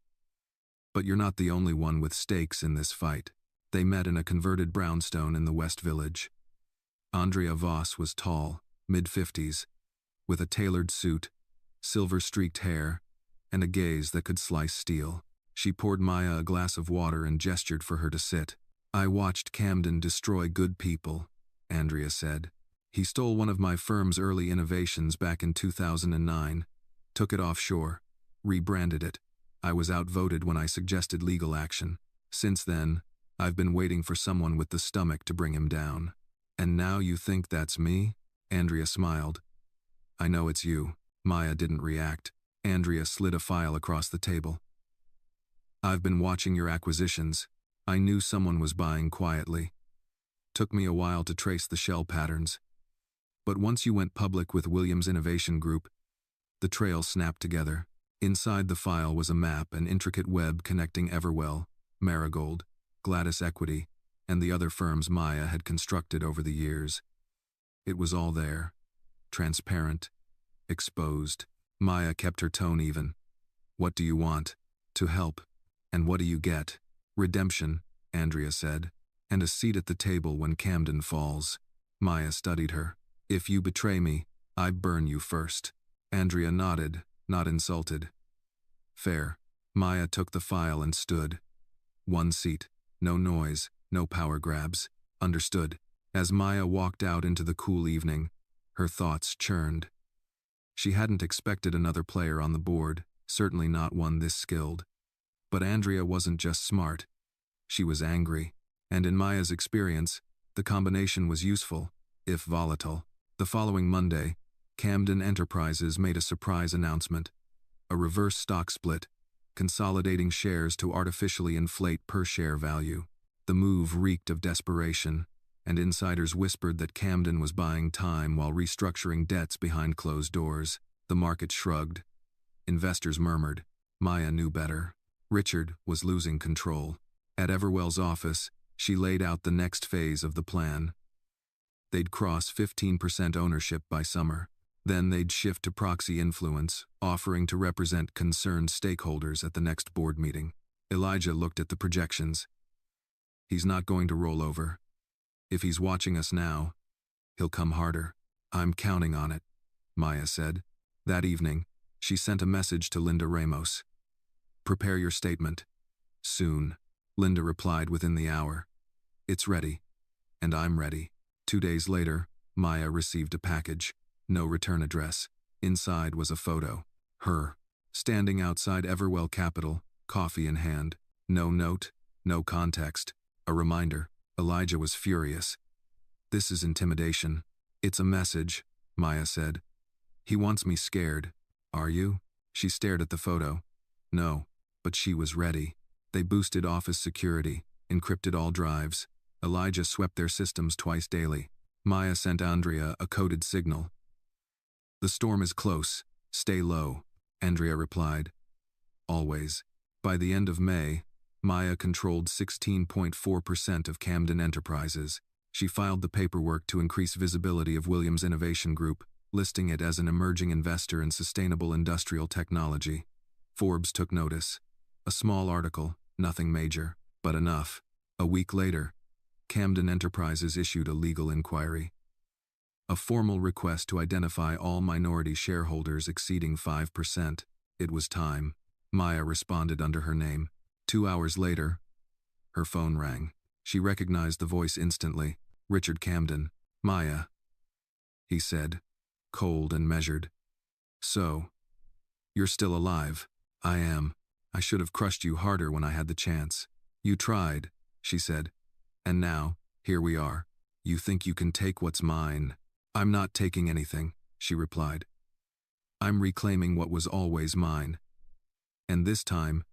But you're not the only one with stakes in this fight. They met in a converted brownstone in the West Village. Andrea Voss was tall, mid-50s, with a tailored suit, silver-streaked hair, and a gaze that could slice steel. She poured Maya a glass of water and gestured for her to sit. I watched Camden destroy good people, Andrea said. He stole one of my firm's early innovations back in 2009, took it offshore, rebranded it. I was outvoted when I suggested legal action. Since then, I've been waiting for someone with the stomach to bring him down. And now you think that's me? Andrea smiled. I know it's you. Maya didn't react. Andrea slid a file across the table. I've been watching your acquisitions. I knew someone was buying quietly. Took me a while to trace the shell patterns. But once you went public with Williams Innovation Group, the trail snapped together. Inside the file was a map, an intricate web connecting Everwell, Marigold, Gladys Equity, and the other firms Maya had constructed over the years. It was all there. Transparent. Exposed. Maya kept her tone even. What do you want? To help. And what do you get? Redemption, Andrea said. And a seat at the table when Camden falls. Maya studied her. If you betray me, I burn you first. Andrea nodded, not insulted. Fair. Maya took the file and stood. 1 seat. No noise, no power grabs. Understood. As Maya walked out into the cool evening, her thoughts churned. She hadn't expected another player on the board, certainly not one this skilled. But Andrea wasn't just smart. She was angry, and in Maya's experience, the combination was useful, if volatile. The following Monday, Camden Enterprises made a surprise announcement. A reverse stock split, consolidating shares to artificially inflate per-share value. The move reeked of desperation, and insiders whispered that Camden was buying time while restructuring debts behind closed doors. The market shrugged. Investors murmured. Maya knew better. Richard was losing control. At Everwell's office, she laid out the next phase of the plan. They'd cross 15% ownership by summer. Then they'd shift to proxy influence, offering to represent concerned stakeholders at the next board meeting. Elijah looked at the projections. He's not going to roll over. If he's watching us now, he'll come harder. I'm counting on it, Maya said. That evening, she sent a message to Linda Ramos. Prepare your statement. Soon, Linda replied within the hour. It's ready. And I'm ready. 2 days later, Maya received a package. No return address. Inside was a photo. Her, standing outside Everwell Capital, coffee in hand. No note, no context. A reminder. Elijah was furious. This is intimidation. It's a message, Maya said. He wants me scared. Are you? She stared at the photo. No, but she was ready. They boosted office security, encrypted all drives. Elijah swept their systems twice daily. Maya sent Andrea a coded signal. The storm is close. Stay low, Andrea replied. Always. By the end of May, Maya controlled 16.4% of Camden Enterprises. She filed the paperwork to increase visibility of Williams Innovation Group, listing it as an emerging investor in sustainable industrial technology. Forbes took notice. A small article, nothing major, but enough. A week later, Camden Enterprises issued a legal inquiry. A formal request to identify all minority shareholders exceeding 5%. It was time. Maya responded under her name. 2 hours later, her phone rang. She recognized the voice instantly. Richard Camden. Maya, he said, cold and measured. So, you're still alive. I am. I should have crushed you harder when I had the chance. You tried, she said. And now, here we are. You think you can take what's mine. I'm not taking anything, she replied. I'm reclaiming what was always mine. And this time,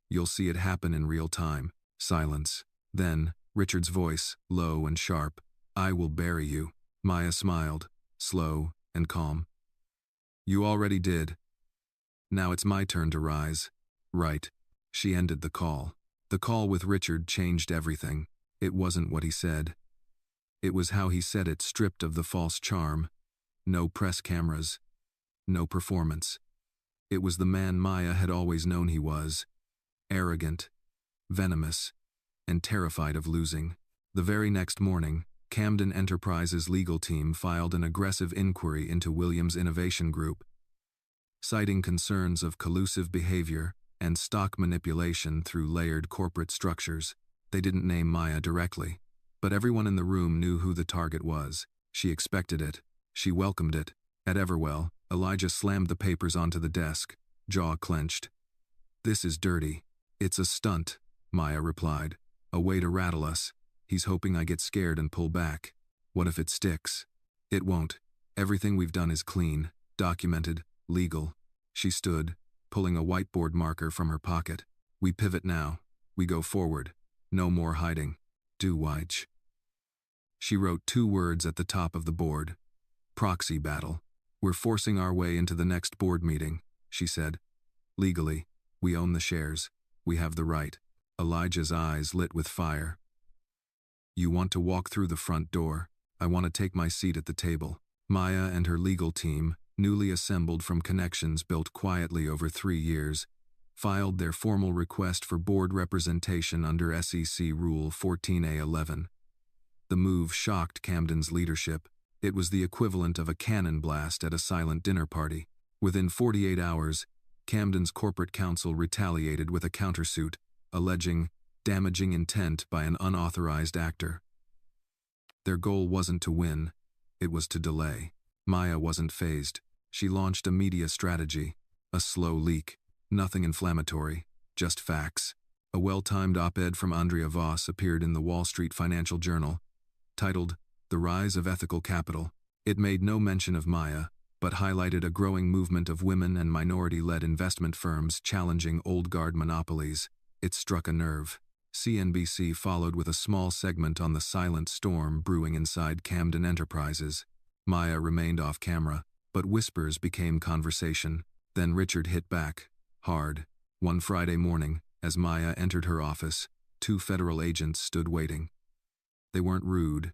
you'll see it happen in real time. Silence. Then, Richard's voice, low and sharp. I will bury you. Maya smiled, slow and calm. You already did. Now it's my turn to rise. Right. She ended the call. The call with Richard changed everything. It wasn't what he said. It was how he said it, stripped of the false charm. No press cameras. No performance. It was the man Maya had always known he was. Arrogant, venomous, and terrified of losing. The very next morning, Camden Enterprises' legal team filed an aggressive inquiry into Williams' Innovation Group, citing concerns of collusive behavior and stock manipulation through layered corporate structures. They didn't name Maya directly, but everyone in the room knew who the target was. She expected it. She welcomed it. At Everwell, Elijah slammed the papers onto the desk, jaw clenched. This is dirty. It's a stunt, Maya replied. A way to rattle us. He's hoping I get scared and pull back. What if it sticks? It won't. Everything we've done is clean, documented, legal. She stood, pulling a whiteboard marker from her pocket. We pivot now. We go forward. No more hiding. Do Weich. She wrote 2 words at the top of the board. Proxy battle. We're forcing our way into the next board meeting, she said. Legally, we own the shares. We have the right. Elijah's eyes lit with fire. You want to walk through the front door. I want to take my seat at the table. Maya and her legal team, newly assembled from connections built quietly over 3 years, filed their formal request for board representation under SEC Rule 14A11. The move shocked Camden's leadership. It was the equivalent of a cannon blast at a silent dinner party. Within 48 hours, Camden's corporate counsel retaliated with a countersuit, alleging damaging intent by an unauthorized actor. Their goal wasn't to win, it was to delay. Maya wasn't fazed. She launched a media strategy, a slow leak, nothing inflammatory, just facts. A well-timed op-ed from Andrea Voss appeared in the Wall Street Financial Journal, titled The Rise of Ethical Capital. It made no mention of Maya, but highlighted a growing movement of women and minority-led investment firms challenging old guard monopolies. It struck a nerve. CNBC followed with a small segment on the silent storm brewing inside Camden Enterprises. Maya remained off camera, but whispers became conversation. Then Richard hit back, hard. One Friday morning, as Maya entered her office, 2 federal agents stood waiting. They weren't rude,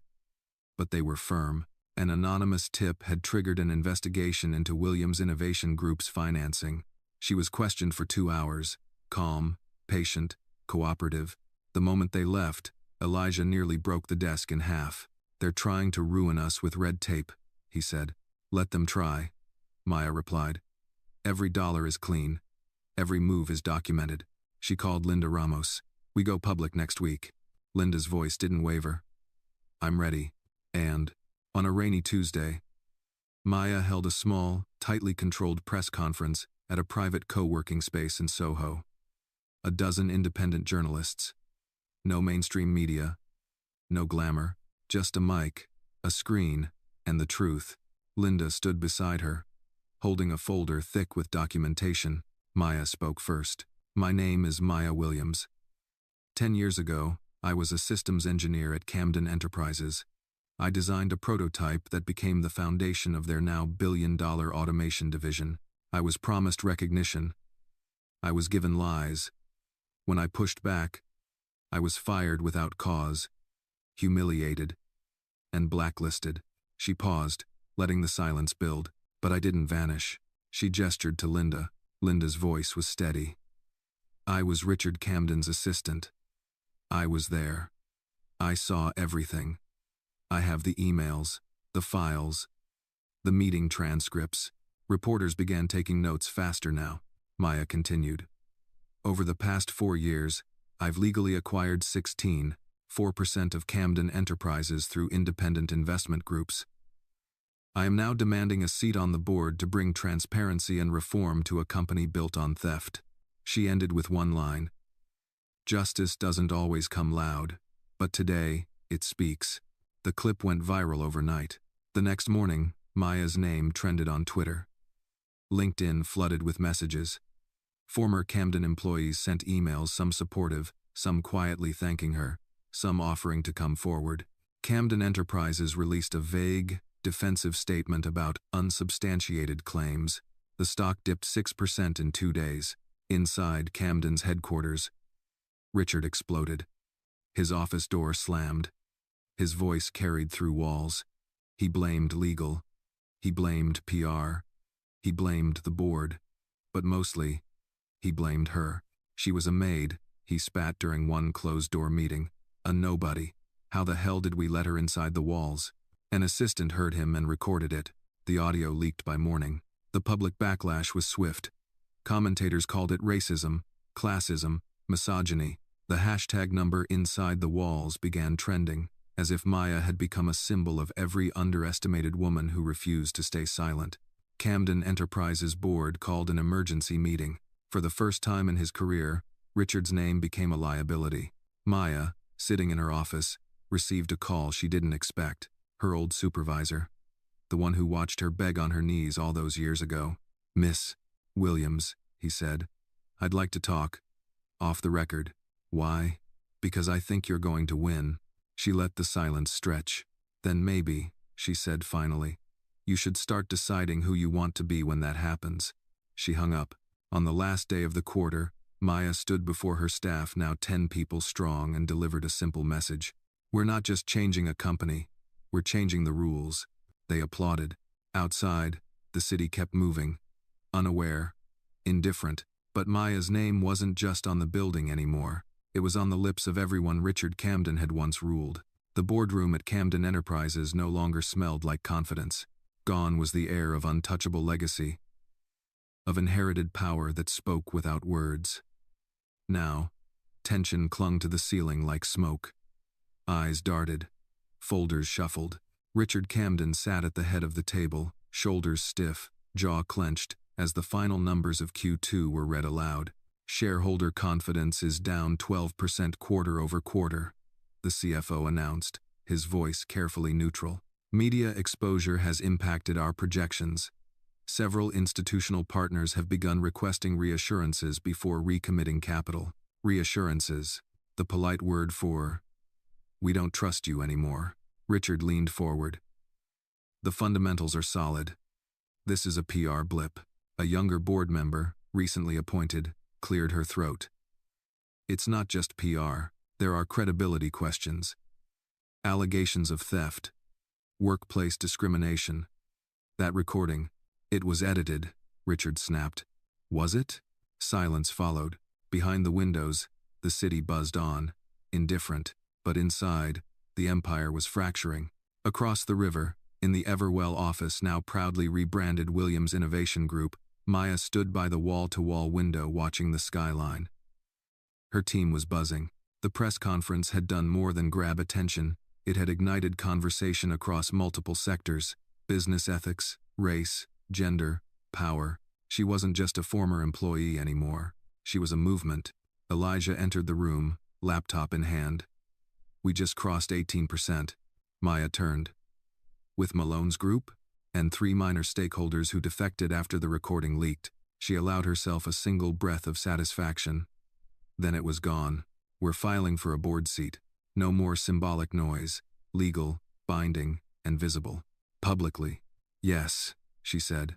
but they were firm. An anonymous tip had triggered an investigation into Williams' Innovation Group's financing. She was questioned for 2 hours, calm, patient, cooperative. The moment they left, Elijah nearly broke the desk in half. They're trying to ruin us with red tape, he said. Let them try, Maya replied. Every dollar is clean. Every move is documented. She called Linda Ramos. We go public next week. Linda's voice didn't waver. I'm ready. And, on a rainy Tuesday, Maya held a small, tightly controlled press conference at a private co-working space in Soho. A dozen independent journalists. No mainstream media. No glamour. Just a mic, a screen, and the truth. Linda stood beside her, holding a folder thick with documentation. Maya spoke first. My name is Maya Williams. 10 years ago, I was a systems engineer at Camden Enterprises. I designed a prototype that became the foundation of their now billion-dollar automation division. I was promised recognition. I was given lies. When I pushed back, I was fired without cause, humiliated, and blacklisted. She paused, letting the silence build. But I didn't vanish. She gestured to Linda. Linda's voice was steady. I was Richard Camden's assistant. I was there. I saw everything. I have the emails, the files, the meeting transcripts. Reporters began taking notes faster now. Maya continued. Over the past 4 years, I've legally acquired 4% of Camden Enterprises through independent investment groups. I am now demanding a seat on the board to bring transparency and reform to a company built on theft. She ended with one line. Justice doesn't always come loud, but today, it speaks. The clip went viral overnight. The next morning, Maya's name trended on Twitter. LinkedIn flooded with messages. Former Camden employees sent emails, some supportive, some quietly thanking her, some offering to come forward. Camden Enterprises released a vague, defensive statement about unsubstantiated claims. The stock dipped 6% in 2 days. Inside Camden's headquarters, Richard exploded. His office door slammed. His voice carried through walls. He blamed legal. He blamed PR. He blamed the board. But mostly, he blamed her. She was a maid, he spat during one closed-door meeting. A nobody. How the hell did we let her inside the walls? An assistant heard him and recorded it. The audio leaked by morning. The public backlash was swift. Commentators called it racism, classism, misogyny. The hashtag number inside the walls began trending, as if Maya had become a symbol of every underestimated woman who refused to stay silent. Camden Enterprises board called an emergency meeting. For the first time in his career, Richard's name became a liability. Maya, sitting in her office, received a call she didn't expect. Her old supervisor. The one who watched her beg on her knees all those years ago. Miss Williams, he said. I'd like to talk. Off the record. Why? Because I think you're going to win. She let the silence stretch. Then maybe, she said finally, you should start deciding who you want to be when that happens. She hung up. On the last day of the quarter, Maya stood before her staff, now 10 people strong, and delivered a simple message. We're not just changing a company. We're changing the rules. They applauded. Outside, the city kept moving. Unaware, indifferent, but Maya's name wasn't just on the building anymore. It was on the lips of everyone Richard Camden had once ruled. The boardroom at Camden Enterprises no longer smelled like confidence. Gone was the air of untouchable legacy, of inherited power that spoke without words. Now, tension clung to the ceiling like smoke. Eyes darted. Folders shuffled. Richard Camden sat at the head of the table, shoulders stiff, jaw clenched, as the final numbers of Q2 were read aloud. Shareholder confidence is down 12% quarter over quarter, the CFO announced, his voice carefully neutral. Media exposure has impacted our projections. Several institutional partners have begun requesting reassurances before recommitting capital. Reassurances, the polite word for, we don't trust you anymore. Richard leaned forward. The fundamentals are solid. This is a PR blip. A younger board member, recently appointed, cleared her throat. It's not just PR. There are credibility questions. Allegations of theft. Workplace discrimination. That recording, it was edited, Richard snapped. Was it? Silence followed. Behind the windows, the city buzzed on, indifferent, but inside, the empire was fracturing. Across the river, in the Everwell office now proudly rebranded Williams Innovation Group, Maya stood by the wall-to-wall window watching the skyline. Her team was buzzing. The press conference had done more than grab attention. It had ignited conversation across multiple sectors: business ethics, race, gender, power. She wasn't just a former employee anymore. She was a movement. Elijah entered the room, laptop in hand. We just crossed 18%. Maya turned. With Malone's group? And 3 minor stakeholders who defected after the recording leaked. She allowed herself a single breath of satisfaction. Then it was gone. We're filing for a board seat. No more symbolic noise. Legal, binding, and visible. Publicly. Yes, she said.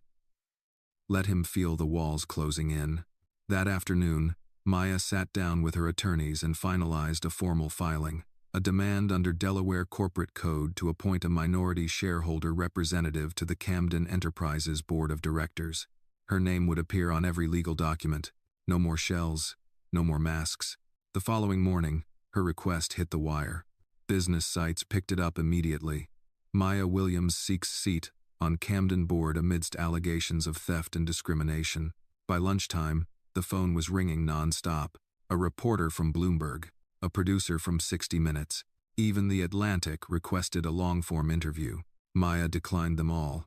Let him feel the walls closing in. That afternoon, Maya sat down with her attorneys and finalized a formal filing. a demand under Delaware corporate code to appoint a minority shareholder representative to the Camden Enterprises Board of Directors. Her name would appear on every legal document. No more shells, no more masks. The following morning, her request hit the wire. Business sites picked it up immediately. Maya Williams seeks seat on Camden board amidst allegations of theft and discrimination. By lunchtime, the phone was ringing non-stop. A reporter from Bloomberg, a producer from 60 Minutes. Even The Atlantic requested a long-form interview. Maya declined them all.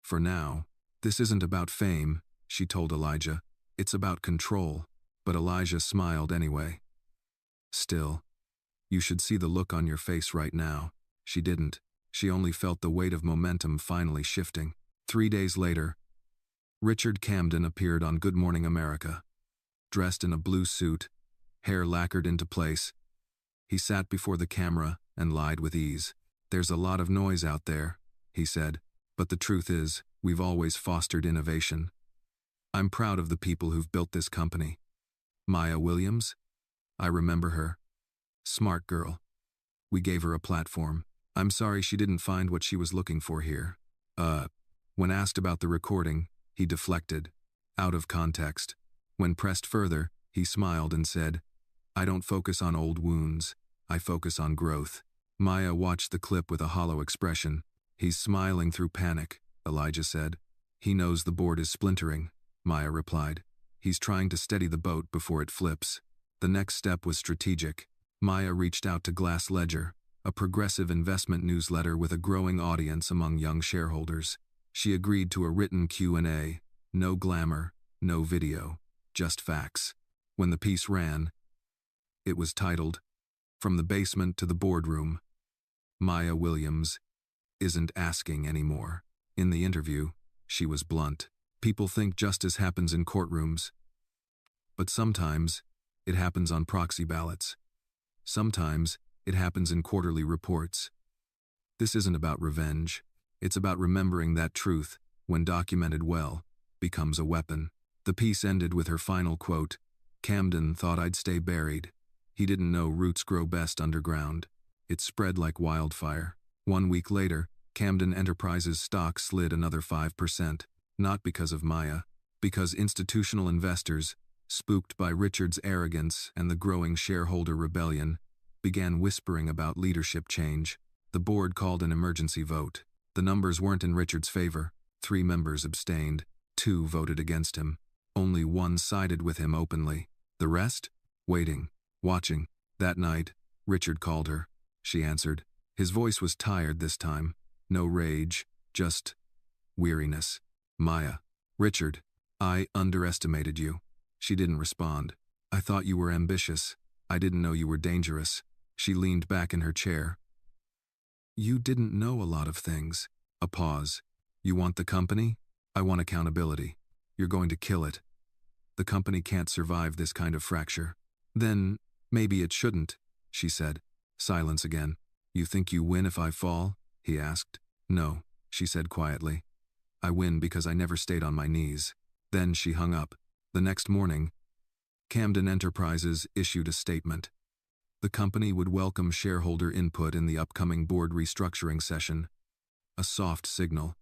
For now, this isn't about fame, she told Elijah. It's about control. But Elijah smiled anyway. Still, you should see the look on your face right now. She didn't. She only felt the weight of momentum finally shifting. 3 days later, Richard Camden appeared on Good Morning America. Dressed in a blue suit, hair lacquered into place, he sat before the camera and lied with ease. There's a lot of noise out there, he said, but the truth is, we've always fostered innovation. I'm proud of the people who've built this company. Maya Williams? I remember her. Smart girl. We gave her a platform. I'm sorry she didn't find what she was looking for here. When asked about the recording, he deflected, out of context. When pressed further, he smiled and said, I don't focus on old wounds, I focus on growth. Maya watched the clip with a hollow expression. He's smiling through panic, Elijah said. He knows the board is splintering, Maya replied. He's trying to steady the boat before it flips. The next step was strategic. Maya reached out to Glass Ledger, a progressive investment newsletter with a growing audience among young shareholders. She agreed to a written Q&A, no glamour, no video, just facts. When the piece ran, it was titled, From the Basement to the Boardroom. Maya Williams isn't asking anymore. In the interview, she was blunt. People think justice happens in courtrooms. But sometimes, it happens on proxy ballots. Sometimes, it happens in quarterly reports. This isn't about revenge. It's about remembering that truth, when documented well, becomes a weapon. The piece ended with her final quote, Camden thought I'd stay buried. He didn't know roots grow best underground. It spread like wildfire. 1 week later, Camden Enterprises stock slid another 5%, not because of Maya, because institutional investors, spooked by Richard's arrogance and the growing shareholder rebellion, began whispering about leadership change. The board called an emergency vote. The numbers weren't in Richard's favor. 3 members abstained. 2 voted against him. Only 1 sided with him openly. The rest? Waiting. Watching. That night, Richard called her. She answered. His voice was tired this time. No rage, just weariness. Maya. Richard, I underestimated you. She didn't respond. I thought you were ambitious. I didn't know you were dangerous. She leaned back in her chair. You didn't know a lot of things. A pause. You want the company? I want accountability. You're going to kill it. The company can't survive this kind of fracture. Then, maybe it shouldn't, she said. Silence again. You think you win if I fall? He asked. No, she said quietly. I win because I never stayed on my knees. Then she hung up. The next morning, Camden Enterprises issued a statement. The company would welcome shareholder input in the upcoming board restructuring session. A soft signal.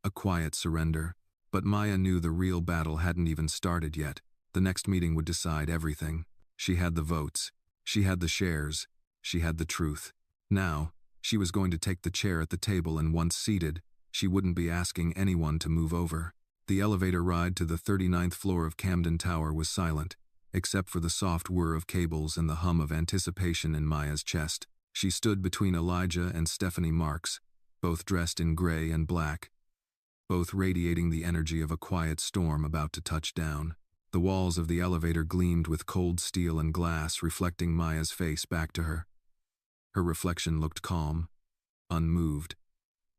A quiet surrender. But Maya knew the real battle hadn't even started yet. The next meeting would decide everything. She had the votes. She had the shares. She had the truth. Now, she was going to take the chair at the table, and once seated, she wouldn't be asking anyone to move over. The elevator ride to the 39th floor of Camden Tower was silent, except for the soft whir of cables and the hum of anticipation in Maya's chest. She stood between Elijah and Stephanie Marks, both dressed in gray and black, both radiating the energy of a quiet storm about to touch down. The walls of the elevator gleamed with cold steel and glass, reflecting Maya's face back to her. Her reflection looked calm, unmoved.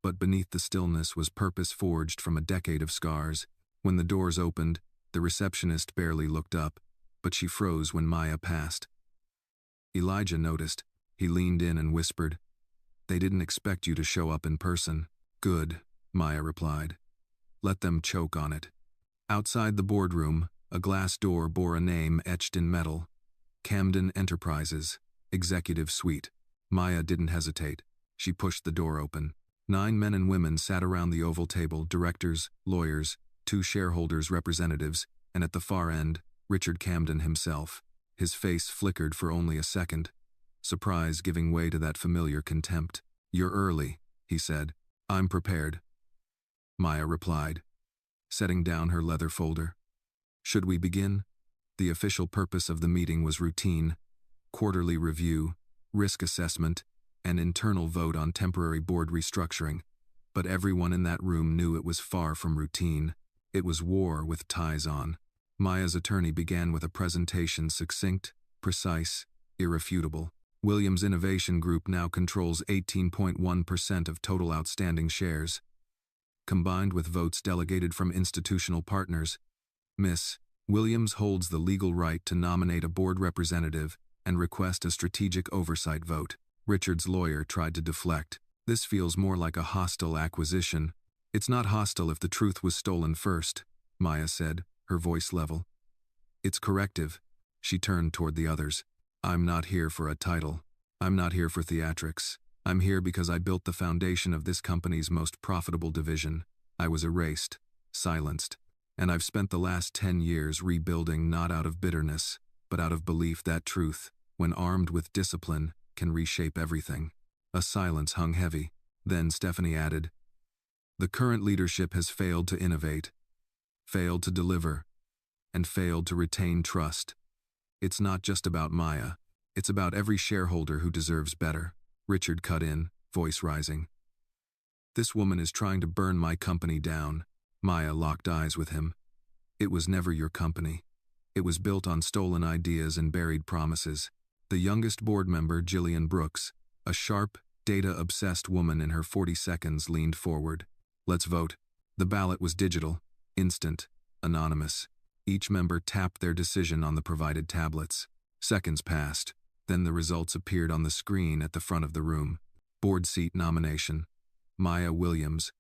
But beneath the stillness was purpose forged from a decade of scars. When the doors opened, the receptionist barely looked up, but she froze when Maya passed. Elijah noticed. He leaned in and whispered, They didn't expect you to show up in person. Good, Maya replied. Let them choke on it. Outside the boardroom, a glass door bore a name etched in metal. Camden Enterprises. Executive Suite. Maya didn't hesitate. She pushed the door open. 9 men and women sat around the oval table, directors, lawyers, 2 shareholders' representatives, and at the far end, Richard Camden himself. His face flickered for only a second, surprise giving way to that familiar contempt. "You're early," he said. "I'm prepared," Maya replied, setting down her leather folder. "Should we begin?" The official purpose of the meeting was routine: quarterly review, risk assessment, and internal vote on temporary board restructuring. But everyone in that room knew it was far from routine. It was war with ties on. Maya's attorney began with a presentation succinct, precise, irrefutable. Williams Innovation Group now controls 18.1% of total outstanding shares. Combined with votes delegated from institutional partners, Ms. Williams holds the legal right to nominate a board representative and request a strategic oversight vote. Richard's lawyer tried to deflect. "This feels more like a hostile acquisition." "It's not hostile if the truth was stolen first," Maya said, her voice level. "It's corrective." She turned toward the others. "I'm not here for a title. I'm not here for theatrics. I'm here because I built the foundation of this company's most profitable division. I was erased, silenced, and I've spent the last 10 years rebuilding, not out of bitterness, but out of belief that truth, when armed with discipline, can reshape everything." A silence hung heavy. Then Stephanie added, "The current leadership has failed to innovate, failed to deliver, and failed to retain trust. It's not just about Maya. It's about every shareholder who deserves better." Richard cut in, voice rising. "This woman is trying to burn my company down." Maya locked eyes with him. "It was never your company. It was built on stolen ideas and buried promises." The youngest board member, Jillian Brooks, a sharp, data-obsessed woman in her 40 leaned forward. "Let's vote." The ballot was digital, instant, anonymous. Each member tapped their decision on the provided tablets. Seconds passed. Then the results appeared on the screen at the front of the room. Board seat nomination. Maya Williams.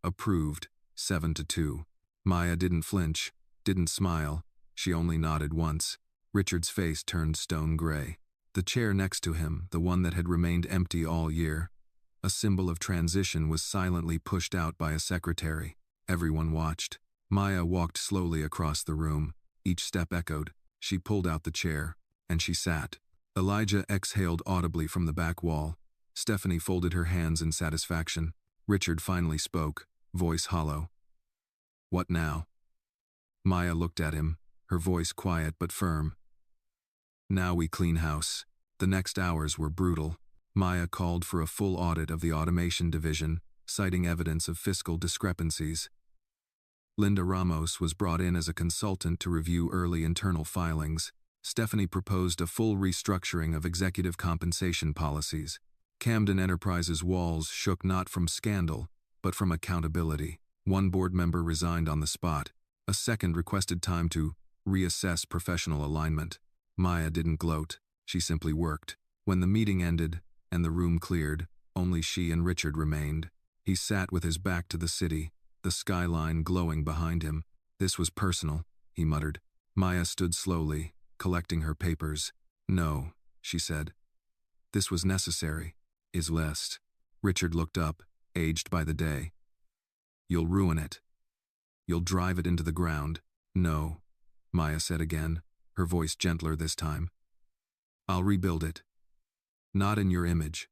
Approved, 7-2. Maya didn't flinch, didn't smile. She only nodded once. Richard's face turned stone gray. The chair next to him, the one that had remained empty all year, a symbol of transition, was silently pushed out by a secretary. Everyone watched. Maya walked slowly across the room. Each step echoed. She pulled out the chair, and she sat. Elijah exhaled audibly from the back wall. Stephanie folded her hands in satisfaction. Richard finally spoke, voice hollow. "What now?" Maya looked at him, her voice quiet but firm. "Now we clean house." The next hours were brutal. Maya called for a full audit of the automation division, citing evidence of fiscal discrepancies. Linda Ramos was brought in as a consultant to review early internal filings. Stephanie proposed a full restructuring of executive compensation policies. Camden Enterprises' walls shook not from scandal, but from accountability. One board member resigned on the spot. A second requested time to reassess professional alignment. Maya didn't gloat. She simply worked. When the meeting ended and the room cleared, only she and Richard remained. He sat with his back to the city, the skyline glowing behind him. "This was personal," he muttered. Maya stood slowly, collecting her papers. "No," she said. "This was necessary. Is lest." Richard looked up, aged by the day. "You'll ruin it. You'll drive it into the ground." "No," Maya said again, her voice gentler this time. "I'll rebuild it. Not in your image,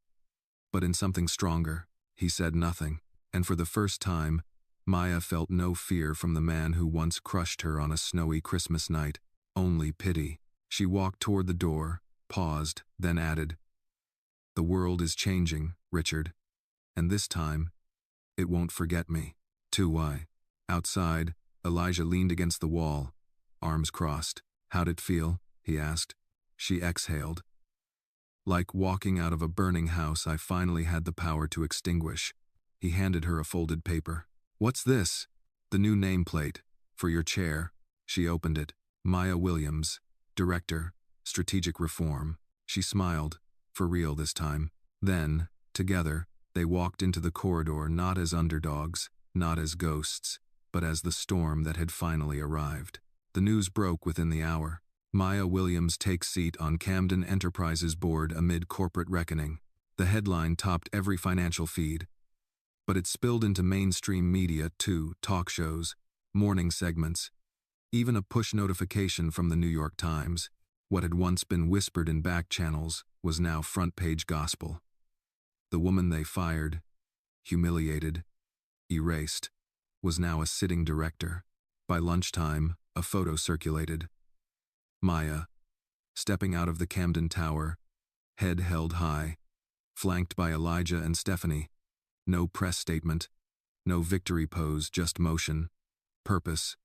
but in something stronger." He said nothing, and for the first time, Maya felt no fear from the man who once crushed her on a snowy Christmas night. Only pity. She walked toward the door, paused, then added, "The world is changing, Richard. And this time, it won't forget me." Outside, Elijah leaned against the wall, arms crossed. "How'd it feel?" he asked. She exhaled. "Like walking out of a burning house I finally had the power to extinguish." He handed her a folded paper. "What's this?" "The new nameplate. For your chair." She opened it. "Maya Williams, Director, Strategic Reform." She smiled, for real this time. Then, together, they walked into the corridor not as underdogs, not as ghosts, but as the storm that had finally arrived. The news broke within the hour. Maya Williams takes seat on Camden Enterprises board amid corporate reckoning. The headline topped every financial feed. But it spilled into mainstream media too, talk shows, morning segments, even a push notification from the New York Times. What had once been whispered in back channels was now front-page gospel. The woman they fired, humiliated, erased, was now a sitting director. By lunchtime, a photo circulated. Maya, stepping out of the Camden Tower, head held high, flanked by Elijah and Stephanie. No press statement, no victory pose, just motion, purpose,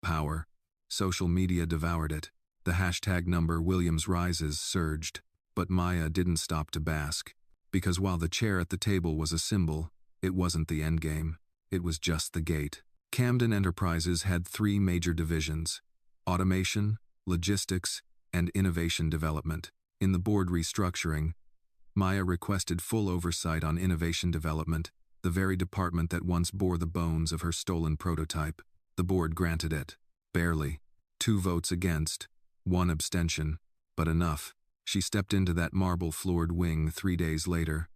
power. Social media devoured it. The hashtag number Williams rises surged, but Maya didn't stop to bask. Because while the chair at the table was a symbol, it wasn't the endgame. It was just the gate. Camden Enterprises had three major divisions: automation, logistics, and innovation development. In the board restructuring, Maya requested full oversight on innovation development, the very department that once bore the bones of her stolen prototype. The board granted it. Barely. 2 votes against, 1 abstention, but enough. She stepped into that marble-floored wing 3 days later,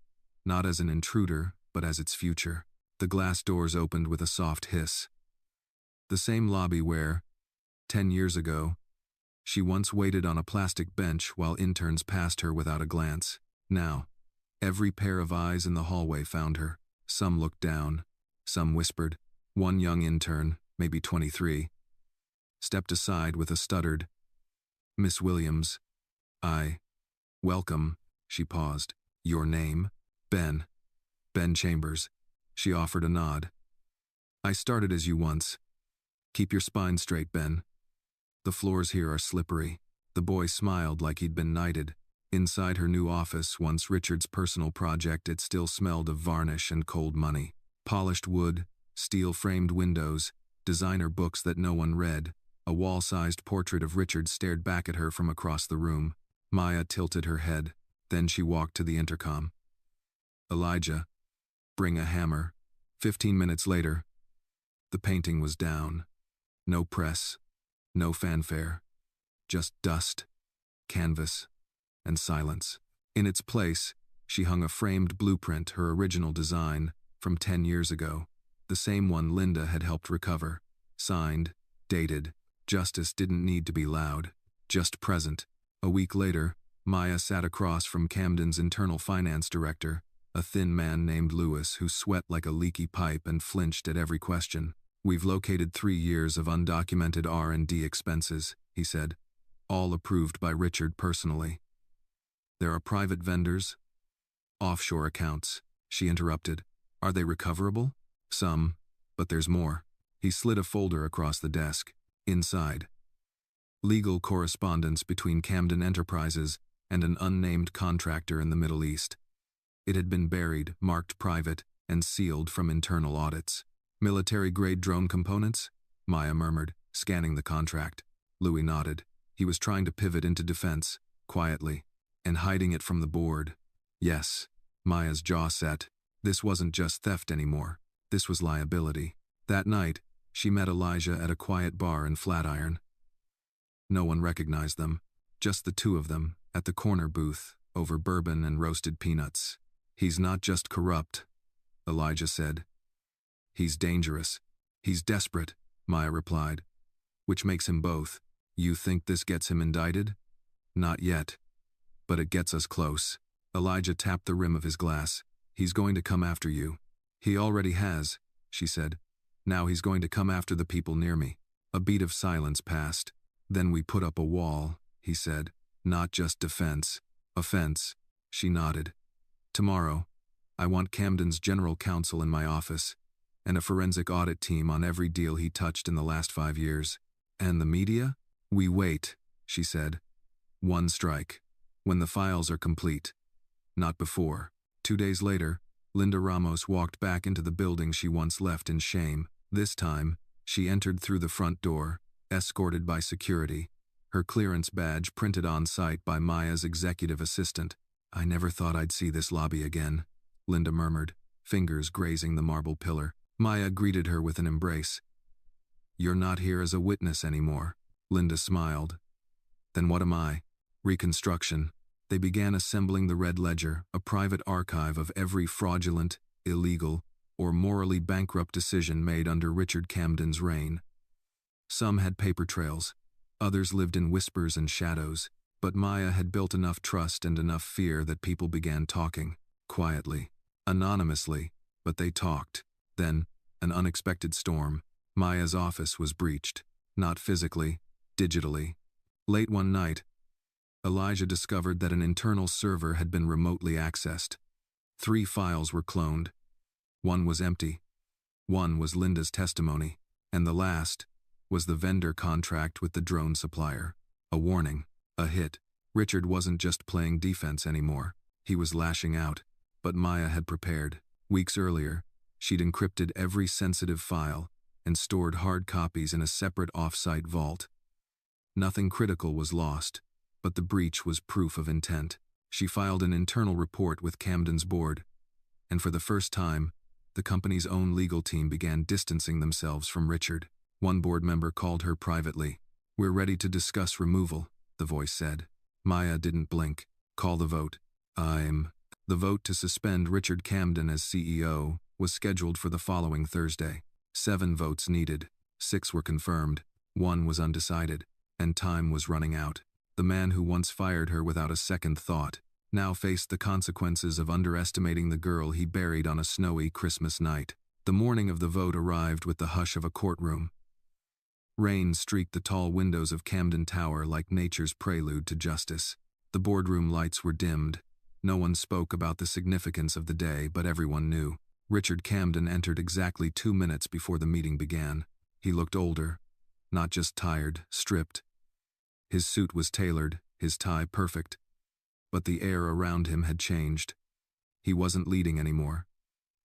not as an intruder, but as its future. The glass doors opened with a soft hiss. The same lobby where, 10 years ago, she once waited on a plastic bench while interns passed her without a glance. Now, every pair of eyes in the hallway found her. Some looked down, some whispered. One young intern, maybe 23, stepped aside with a stuttered, "Miss Williams, welcome," she paused. "Your name?" "Ben. Ben Chambers." She offered a nod. "I started as you once. Keep your spine straight, Ben. The floors here are slippery." The boy smiled like he'd been knighted. Inside her new office, once Richard's personal project, it still smelled of varnish and cold money. Polished wood, steel-framed windows, designer books that no one read. A wall-sized portrait of Richard stared back at her from across the room. Maya tilted her head. Then she walked to the intercom. "Elijah, bring a hammer." 15 minutes later, the painting was down. No press, no fanfare. Just dust, canvas, and silence. In its place, she hung a framed blueprint, her original design, from 10 years ago. The same one Linda had helped recover. Signed, dated. Justice didn't need to be loud, just present. A week later, Maya sat across from Camden's internal finance director, a thin man named Lewis who sweat like a leaky pipe and flinched at every question. "We've located 3 years of undocumented R&D expenses," he said, "all approved by Richard personally." "There are private vendors, offshore accounts," she interrupted. "Are they recoverable?" "Some, but there's more." He slid a folder across the desk. Inside, legal correspondence between Camden Enterprises and an unnamed contractor in the Middle East. It had been buried, marked private, and sealed from internal audits. "Military-grade drone components?" Maya murmured, scanning the contract. Louis nodded. He was trying to pivot into defense, quietly, and hiding it from the board. "Yes." Maya's jaw set. This wasn't just theft anymore. This was liability. That night, she met Elijah at a quiet bar in Flatiron. No one recognized them, just the two of them, at the corner booth, over bourbon and roasted peanuts. "He's not just corrupt," Elijah said. "He's dangerous. He's desperate," Maya replied. "Which makes him both. You think this gets him indicted?" "Not yet. But it gets us close." Elijah tapped the rim of his glass. "He's going to come after you." "He already has," she said. "Now he's going to come after the people near me." A beat of silence passed. "Then we put up a wall," he said. "Not just defense. Offense." She nodded. "Tomorrow, I want Camden's general counsel in my office, and a forensic audit team on every deal he touched in the last 5 years. And the media? We wait," she said. "One strike. When the files are complete. Not before." 2 days later, Linda Ramos walked back into the building she once left in shame. This time, she entered through the front door, escorted by security, her clearance badge printed on site by Maya's executive assistant. "I never thought I'd see this lobby again," Linda murmured, fingers grazing the marble pillar. Maya greeted her with an embrace. "You're not here as a witness anymore." Linda smiled. Then what am I? Reconstruction. They began assembling the Red Ledger, a private archive of every fraudulent, illegal, or morally bankrupt decision made under Richard Camden's reign. Some had paper trails, others lived in whispers and shadows, but Maya had built enough trust and enough fear that people began talking, quietly, anonymously, but they talked. Then, an unexpected storm. Maya's office was breached, not physically, digitally. Late one night, Elijah discovered that an internal server had been remotely accessed. 3 files were cloned. One was empty. One was Linda's testimony. And the last was the vendor contract with the drone supplier. A warning. A hit. Richard wasn't just playing defense anymore. He was lashing out. But Maya had prepared. Weeks earlier, she'd encrypted every sensitive file and stored hard copies in a separate off-site vault. Nothing critical was lost, but the breach was proof of intent. She filed an internal report with Camden's board, and for the first time, the company's own legal team began distancing themselves from Richard. One board member called her privately. "We're ready to discuss removal," the voice said. Maya didn't blink. "Call the vote." The vote to suspend Richard Camden as CEO was scheduled for the following Thursday. 7 votes needed. 6 were confirmed. 1 was undecided, and time was running out. The man who once fired her without a second thought now faced the consequences of underestimating the girl he buried on a snowy Christmas night. The morning of the vote arrived with the hush of a courtroom. Rain streaked the tall windows of Camden Tower like nature's prelude to justice. The boardroom lights were dimmed. No one spoke about the significance of the day, but everyone knew. Richard Camden entered exactly 2 minutes before the meeting began. He looked older, not just tired, stripped. His suit was tailored, his tie perfect, but the air around him had changed. He wasn't leading anymore.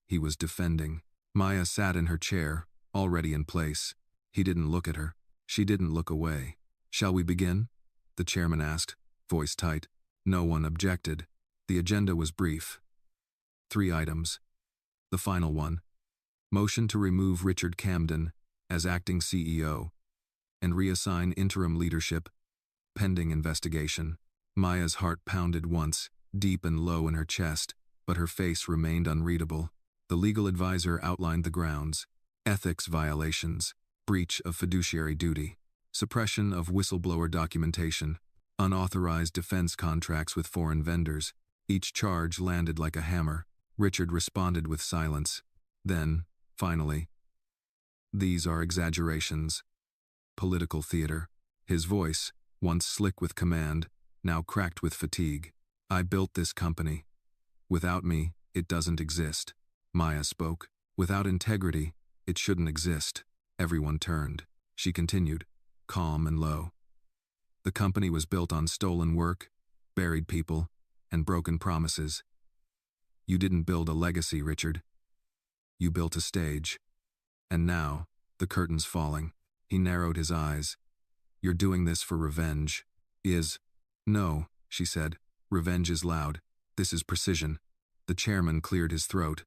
He was defending. Maya sat in her chair, already in place. He didn't look at her. She didn't look away. "Shall we begin?" the chairman asked, voice tight. No one objected. The agenda was brief. 3 items. The final one: motion to remove Richard Camden as acting CEO and reassign interim leadership, pending investigation. Maya's heart pounded once, deep and low in her chest, but her face remained unreadable. The legal advisor outlined the grounds: ethics violations, breach of fiduciary duty, suppression of whistleblower documentation, unauthorized defense contracts with foreign vendors. Each charge landed like a hammer. Richard responded with silence. Then, finally, "These are exaggerations. Political theater." His voice, once slick with command, now cracked with fatigue. "I built this company. Without me, it doesn't exist." Maya spoke. "Without integrity, it shouldn't exist." Everyone turned. She continued, calm and low. "The company was built on stolen work, buried people, and broken promises. You didn't build a legacy, Richard. You built a stage. And now, the curtain's falling." He narrowed his eyes. "You're doing this for revenge." "No," she said. "Revenge is loud. This is precision." The chairman cleared his throat.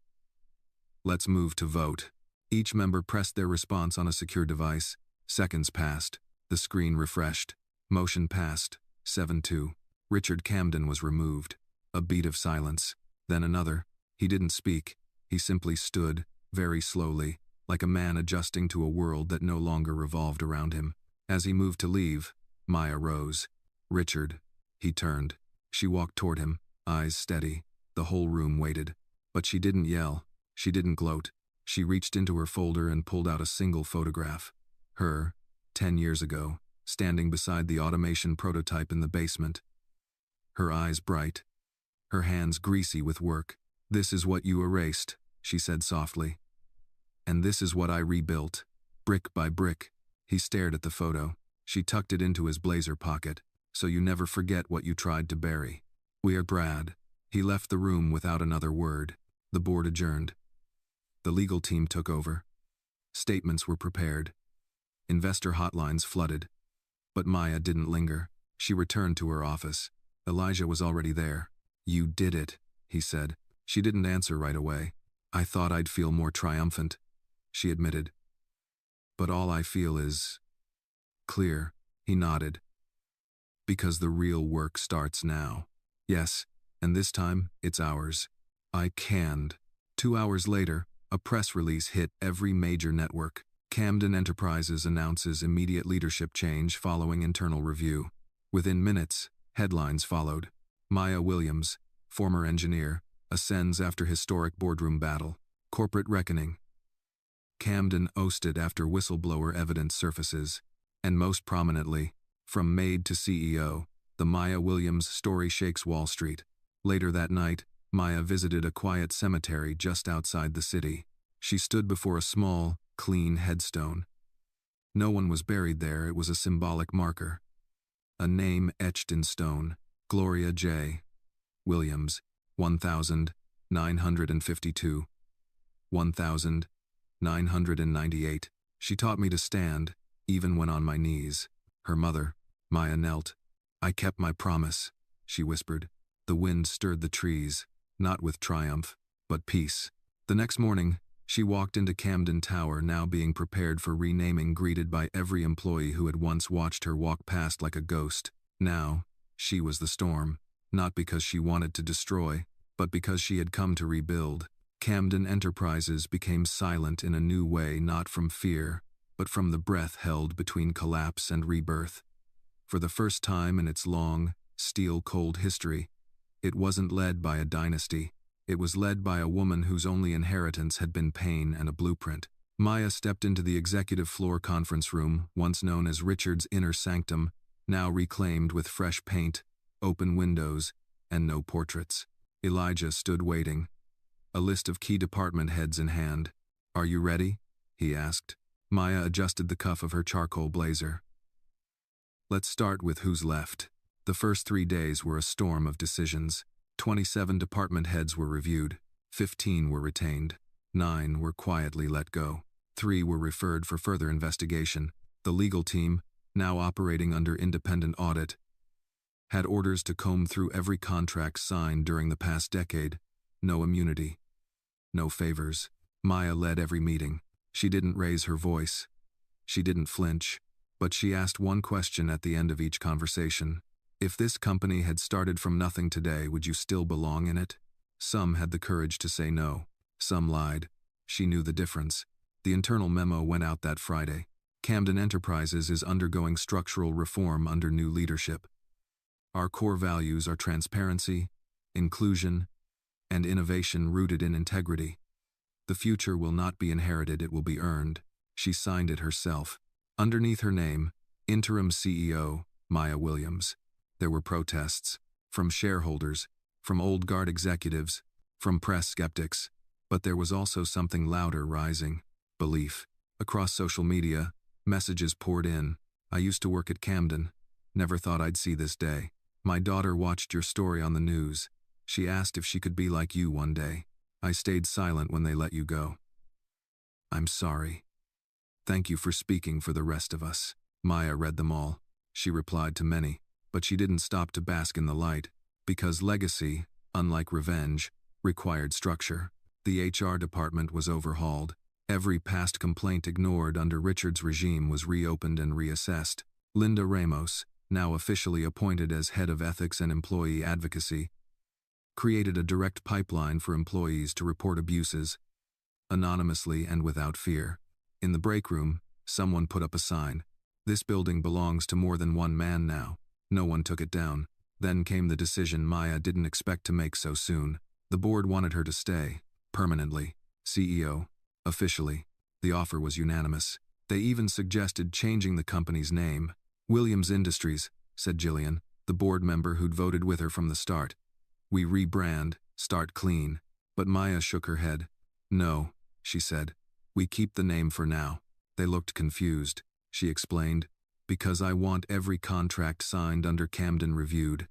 "Let's move to vote." Each member pressed their response on a secure device. Seconds passed. The screen refreshed. Motion passed. 7-2. Richard Camden was removed. A beat of silence. Then another. He didn't speak. He simply stood, very slowly, like a man adjusting to a world that no longer revolved around him. As he moved to leave, Maya rose. "Richard." He turned. She walked toward him, eyes steady. The whole room waited. But she didn't yell. She didn't gloat. She reached into her folder and pulled out a single photograph. Her, 10 years ago, standing beside the automation prototype in the basement. Her eyes bright. Her hands greasy with work. "This is what you erased," she said softly. "And this is what I rebuilt, brick by brick." He stared at the photo. She tucked it into his blazer pocket. "So you never forget what you tried to bury." "We are Brad." He left the room without another word. The board adjourned. The legal team took over. Statements were prepared. Investor hotlines flooded. But Maya didn't linger. She returned to her office. Elijah was already there. "You did it," he said. She didn't answer right away. "I thought I'd feel more triumphant," she admitted. "But all I feel is clear." He nodded. Because the real work starts now. Yes, and this time, it's ours. I canned. 2 hours later, a press release hit every major network. Camden Enterprises announces immediate leadership change following internal review. Within minutes, headlines followed. Maya Williams, former engineer, ascends after historic boardroom battle. Corporate reckoning. Camden ousted after whistleblower evidence surfaces. And most prominently, from maid to CEO, the Maya Williams story shakes Wall Street. Later that night, Maya visited a quiet cemetery just outside the city. She stood before a small, clean headstone. No one was buried there, it was a symbolic marker. A name etched in stone, Gloria J. Williams, 1952. 1998. She taught me to stand, even when on my knees. Her mother, Maya, knelt. I kept my promise, she whispered. The wind stirred the trees, not with triumph, but peace. The next morning, she walked into Camden Tower, now being prepared for renaming, greeted by every employee who had once watched her walk past like a ghost. Now, she was the storm, not because she wanted to destroy, but because she had come to rebuild. Camden Enterprises became silent in a new way, not from fear, but from the breath held between collapse and rebirth. For the first time in its long, steel-cold history, it wasn't led by a dynasty. It was led by a woman whose only inheritance had been pain and a blueprint. Maya stepped into the executive floor conference room, once known as Richard's inner sanctum, now reclaimed with fresh paint, open windows, and no portraits. Elijah stood waiting, a list of key department heads in hand. "Are you ready?" he asked. Maya adjusted the cuff of her charcoal blazer. "Let's start with who's left." The first 3 days were a storm of decisions. 27 department heads were reviewed, 15 were retained, 9 were quietly let go, 3 were referred for further investigation. The legal team, now operating under independent audit, had orders to comb through every contract signed during the past decade. No immunity, no favors. Maya led every meeting. She didn't raise her voice. She didn't flinch, but she asked one question at the end of each conversation. If this company had started from nothing today, would you still belong in it? Some had the courage to say no. Some lied. She knew the difference. The internal memo went out that Friday. Camden Enterprises is undergoing structural reform under new leadership. Our core values are transparency, inclusion, and innovation rooted in integrity. The future will not be inherited, it will be earned. She signed it herself. Underneath her name, Interim CEO, Maya Williams. There were protests, from shareholders, from old guard executives, from press skeptics, but there was also something louder rising: belief. Across social media, messages poured in. "I used to work at Camden. Never thought I'd see this day. My daughter watched your story on the news. She asked if she could be like you one day. I stayed silent when they let you go. I'm sorry. Thank you for speaking for the rest of us." Maya read them all. She replied to many. But she didn't stop to bask in the light, because legacy, unlike revenge, required structure. The HR department was overhauled. Every past complaint ignored under Richard's regime was reopened and reassessed. Linda Ramos, now officially appointed as head of ethics and employee advocacy, created a direct pipeline for employees to report abuses, anonymously and without fear. In the break room, someone put up a sign. "This building belongs to more than one man now." No one took it down. Then came the decision Maya didn't expect to make so soon. The board wanted her to stay, permanently, CEO, officially. The offer was unanimous. They even suggested changing the company's name. "Williams Industries," said Jillian, the board member who'd voted with her from the start. "We rebrand, start clean." But Maya shook her head. "No," she said. "We keep the name for now." They looked confused. She explained. "Because I want every contract signed under Camden reviewed.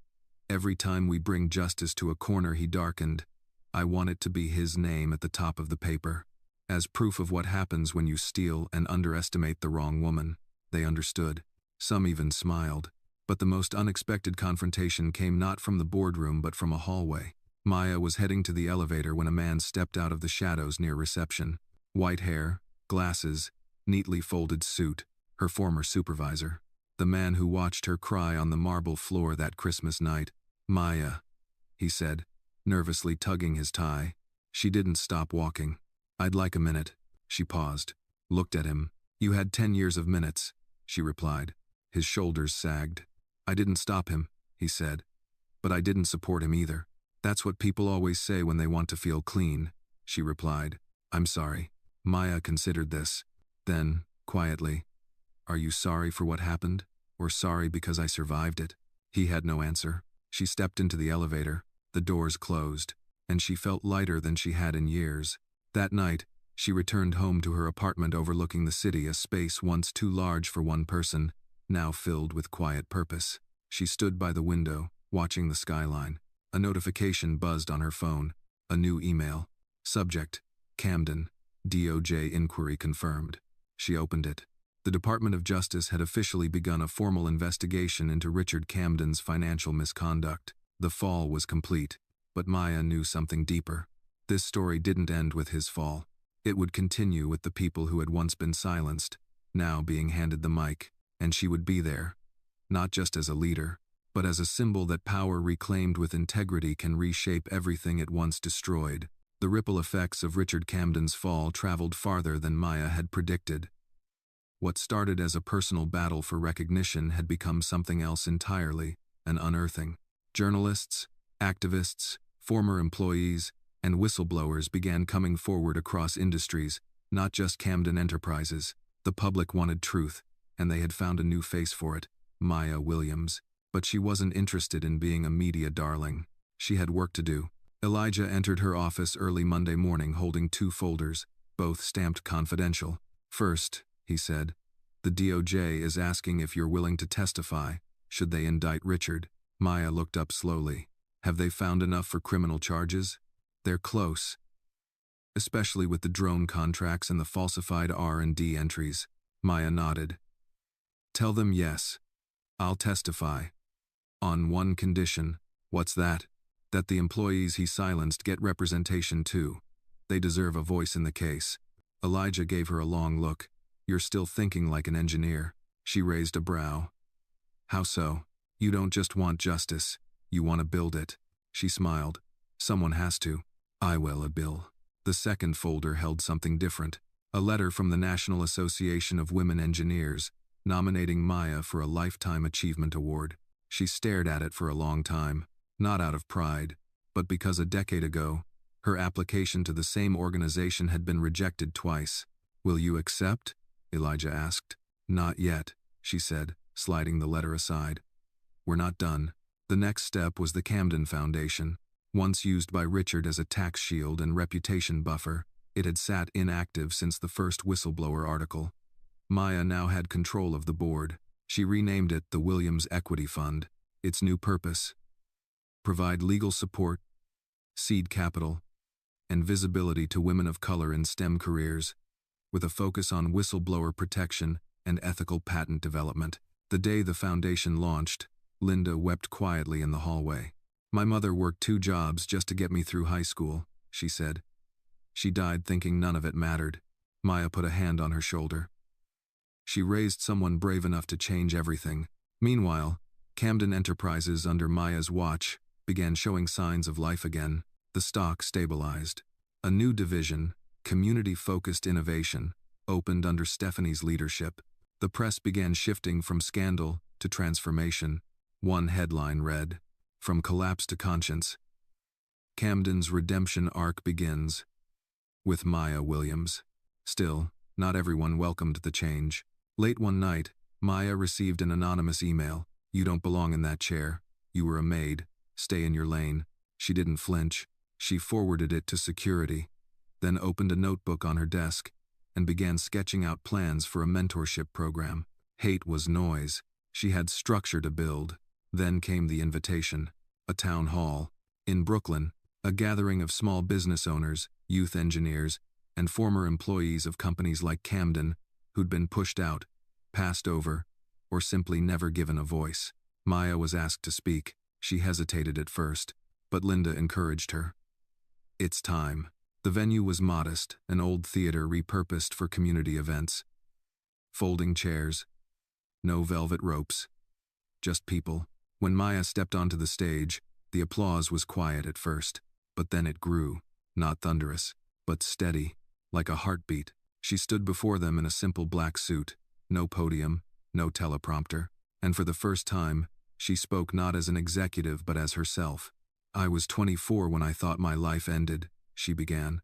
Every time we bring justice to a corner he darkened, I want it to be his name at the top of the paper. As proof of what happens when you steal and underestimate the wrong woman." They understood. Some even smiled. But the most unexpected confrontation came not from the boardroom but from a hallway. Maya was heading to the elevator when a man stepped out of the shadows near reception. White hair, glasses, neatly folded suit. Her former supervisor. the man who watched her cry on the marble floor that Christmas night. "Maya," he said, nervously tugging his tie. She didn't stop walking. "I'd like a minute." She paused, looked at him. "You had 10 years of minutes," she replied. His shoulders sagged. "I didn't stop him," he said. "But I didn't support him either." "That's what people always say when they want to feel clean," she replied. "I'm sorry." Maya considered this. Then, quietly, "Are you sorry for what happened, or sorry because I survived it?" He had no answer. She stepped into the elevator. The doors closed, and she felt lighter than she had in years. That night, she returned home to her apartment overlooking the city, a space once too large for one person, now filled with quiet purpose. She stood by the window, watching the skyline. A notification buzzed on her phone. A new email. Subject: Camden. DOJ inquiry confirmed. She opened it. The Department of Justice had officially begun a formal investigation into Richard Camden's financial misconduct. The fall was complete, but Maya knew something deeper. This story didn't end with his fall. It would continue with the people who had once been silenced, now being handed the mic, and she would be there, not just as a leader, but as a symbol that power reclaimed with integrity can reshape everything it once destroyed. The ripple effects of Richard Camden's fall traveled farther than Maya had predicted. What started as a personal battle for recognition had become something else entirely, an unearthing. Journalists, activists, former employees, and whistleblowers began coming forward across industries, not just Camden Enterprises. The public wanted truth, and they had found a new face for it, Maya Williams. But she wasn't interested in being a media darling. She had work to do. Elijah entered her office early Monday morning holding 2 folders, both stamped confidential. "First," he said, "the DOJ is asking if you're willing to testify, should they indict Richard." Maya looked up slowly. "Have they found enough for criminal charges?" "They're close, especially with the drone contracts and the falsified R&D entries." Maya nodded. "Tell them yes. I'll testify. On one condition." "What's that?" "That the employees he silenced get representation too. They deserve a voice in the case." Elijah gave her a long look. "You're still thinking like an engineer." She raised a brow. "How so?" "You don't just want justice, you want to build it." She smiled. "Someone has to." "I will, Bill." The second folder held something different. A letter from the National Association of Women Engineers, nominating Maya for a Lifetime Achievement Award. She stared at it for a long time, not out of pride, but because a decade ago, her application to the same organization had been rejected twice. "Will you accept?" Elijah asked. "Not yet," she said, sliding the letter aside. "We're not done." The next step was the Camden Foundation. Once used by Richard as a tax shield and reputation buffer, it had sat inactive since the first whistleblower article. Maya now had control of the board. She renamed it the Williams Equity Fund. Its new purpose: provide legal support, seed capital, and visibility to women of color in STEM careers, with a focus on whistleblower protection and ethical patent development. The day the foundation launched, Linda wept quietly in the hallway. "My mother worked 2 jobs just to get me through high school," she said. "She died thinking none of it mattered." Maya put a hand on her shoulder. She raised someone brave enough to change everything. Meanwhile, Camden Enterprises under Maya's watch began showing signs of life again. The stock stabilized. A new division, community-focused innovation, opened under Stephanie's leadership. The press began shifting from scandal to transformation. One headline read, "From collapse to conscience. Camden's redemption arc begins." With Maya Williams. Still, not everyone welcomed the change. Late one night, Maya received an anonymous email. "You don't belong in that chair. You were a maid. Stay in your lane." She didn't flinch. She forwarded it to security, then opened a notebook on her desk and began sketching out plans for a mentorship program. Hate was noise. She had structure to build. Then came the invitation. A town hall. In Brooklyn, a gathering of small business owners, youth engineers, and former employees of companies like Camden who'd been pushed out, passed over, or simply never given a voice. Maya was asked to speak. She hesitated at first, but Linda encouraged her. "It's time." The venue was modest, an old theater repurposed for community events. Folding chairs, No velvet ropes. Just people. When Maya stepped onto the stage, the applause was quiet at first, but then it grew, not thunderous, but steady, like a heartbeat. She stood before them in a simple black suit, no podium, no teleprompter, and for the first time, she spoke not as an executive but as herself. "I was 24 when I thought my life ended," she began.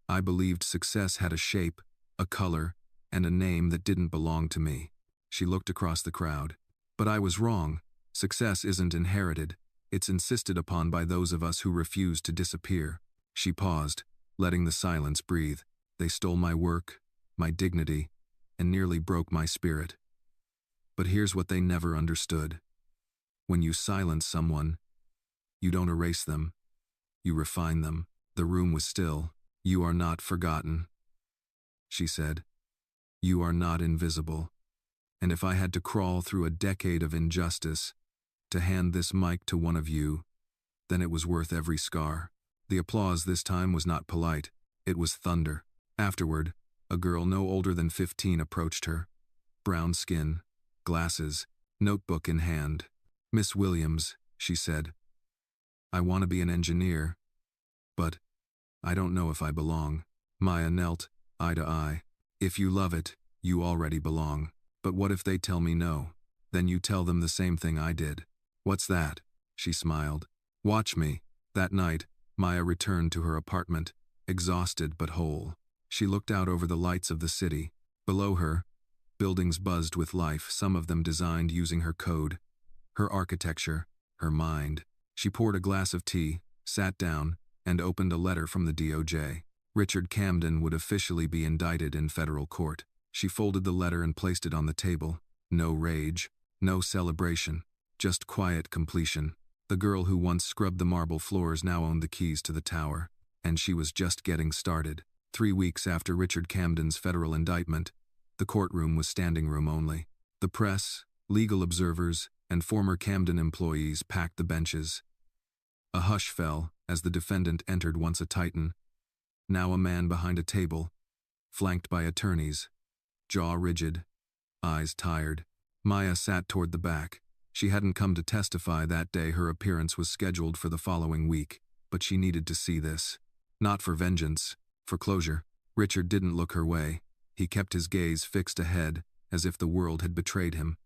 "I believed success had a shape, a color, and a name that didn't belong to me." She looked across the crowd. "But I was wrong. Success isn't inherited. It's insisted upon by those of us who refuse to disappear." She paused, letting the silence breathe. "They stole my work, my dignity, and nearly broke my spirit. But here's what they never understood. When you silence someone, you don't erase them. You refine them." The room was still. "You are not forgotten," she said. "You are not invisible. And if I had to crawl through a decade of injustice to hand this mic to one of you, then it was worth every scar." The applause this time was not polite. It was thunder. Afterward, a girl no older than 15 approached her. Brown skin, glasses, notebook in hand. "Miss Williams," she said, "I want to be an engineer, but I don't know if I belong." Maya knelt, eye to eye. "If you love it, you already belong. But what if they tell me no? Then you tell them the same thing I did." "What's that?" she smiled. "Watch me." That night, Maya returned to her apartment, exhausted but whole. She looked out over the lights of the city. Below her, buildings buzzed with life, some of them designed using her code, her architecture, her mind. She poured a glass of tea, sat down, and opened a letter from the DOJ. Richard Camden would officially be indicted in federal court. She folded the letter and placed it on the table. No rage, no celebration, just quiet completion. The girl who once scrubbed the marble floors now owned the keys to the tower, and she was just getting started. 3 weeks after Richard Camden's federal indictment, the courtroom was standing room only. The press, legal observers, and former Camden employees packed the benches. A hush fell as the defendant entered, once a titan, now a man behind a table, flanked by attorneys, jaw rigid, eyes tired. Maya sat toward the back. She hadn't come to testify that day. Her appearance was scheduled for the following week, but she needed to see this. Not for vengeance, for closure. Richard didn't look her way. He kept his gaze fixed ahead, as if the world had betrayed him.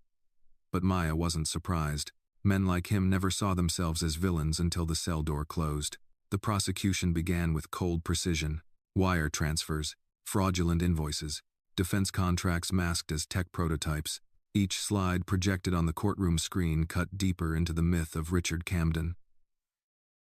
But Maya wasn't surprised. Men like him never saw themselves as villains until the cell door closed. The prosecution began with cold precision. Wire transfers, fraudulent invoices, defense contracts masked as tech prototypes. Each slide projected on the courtroom screen cut deeper into the myth of Richard Camden.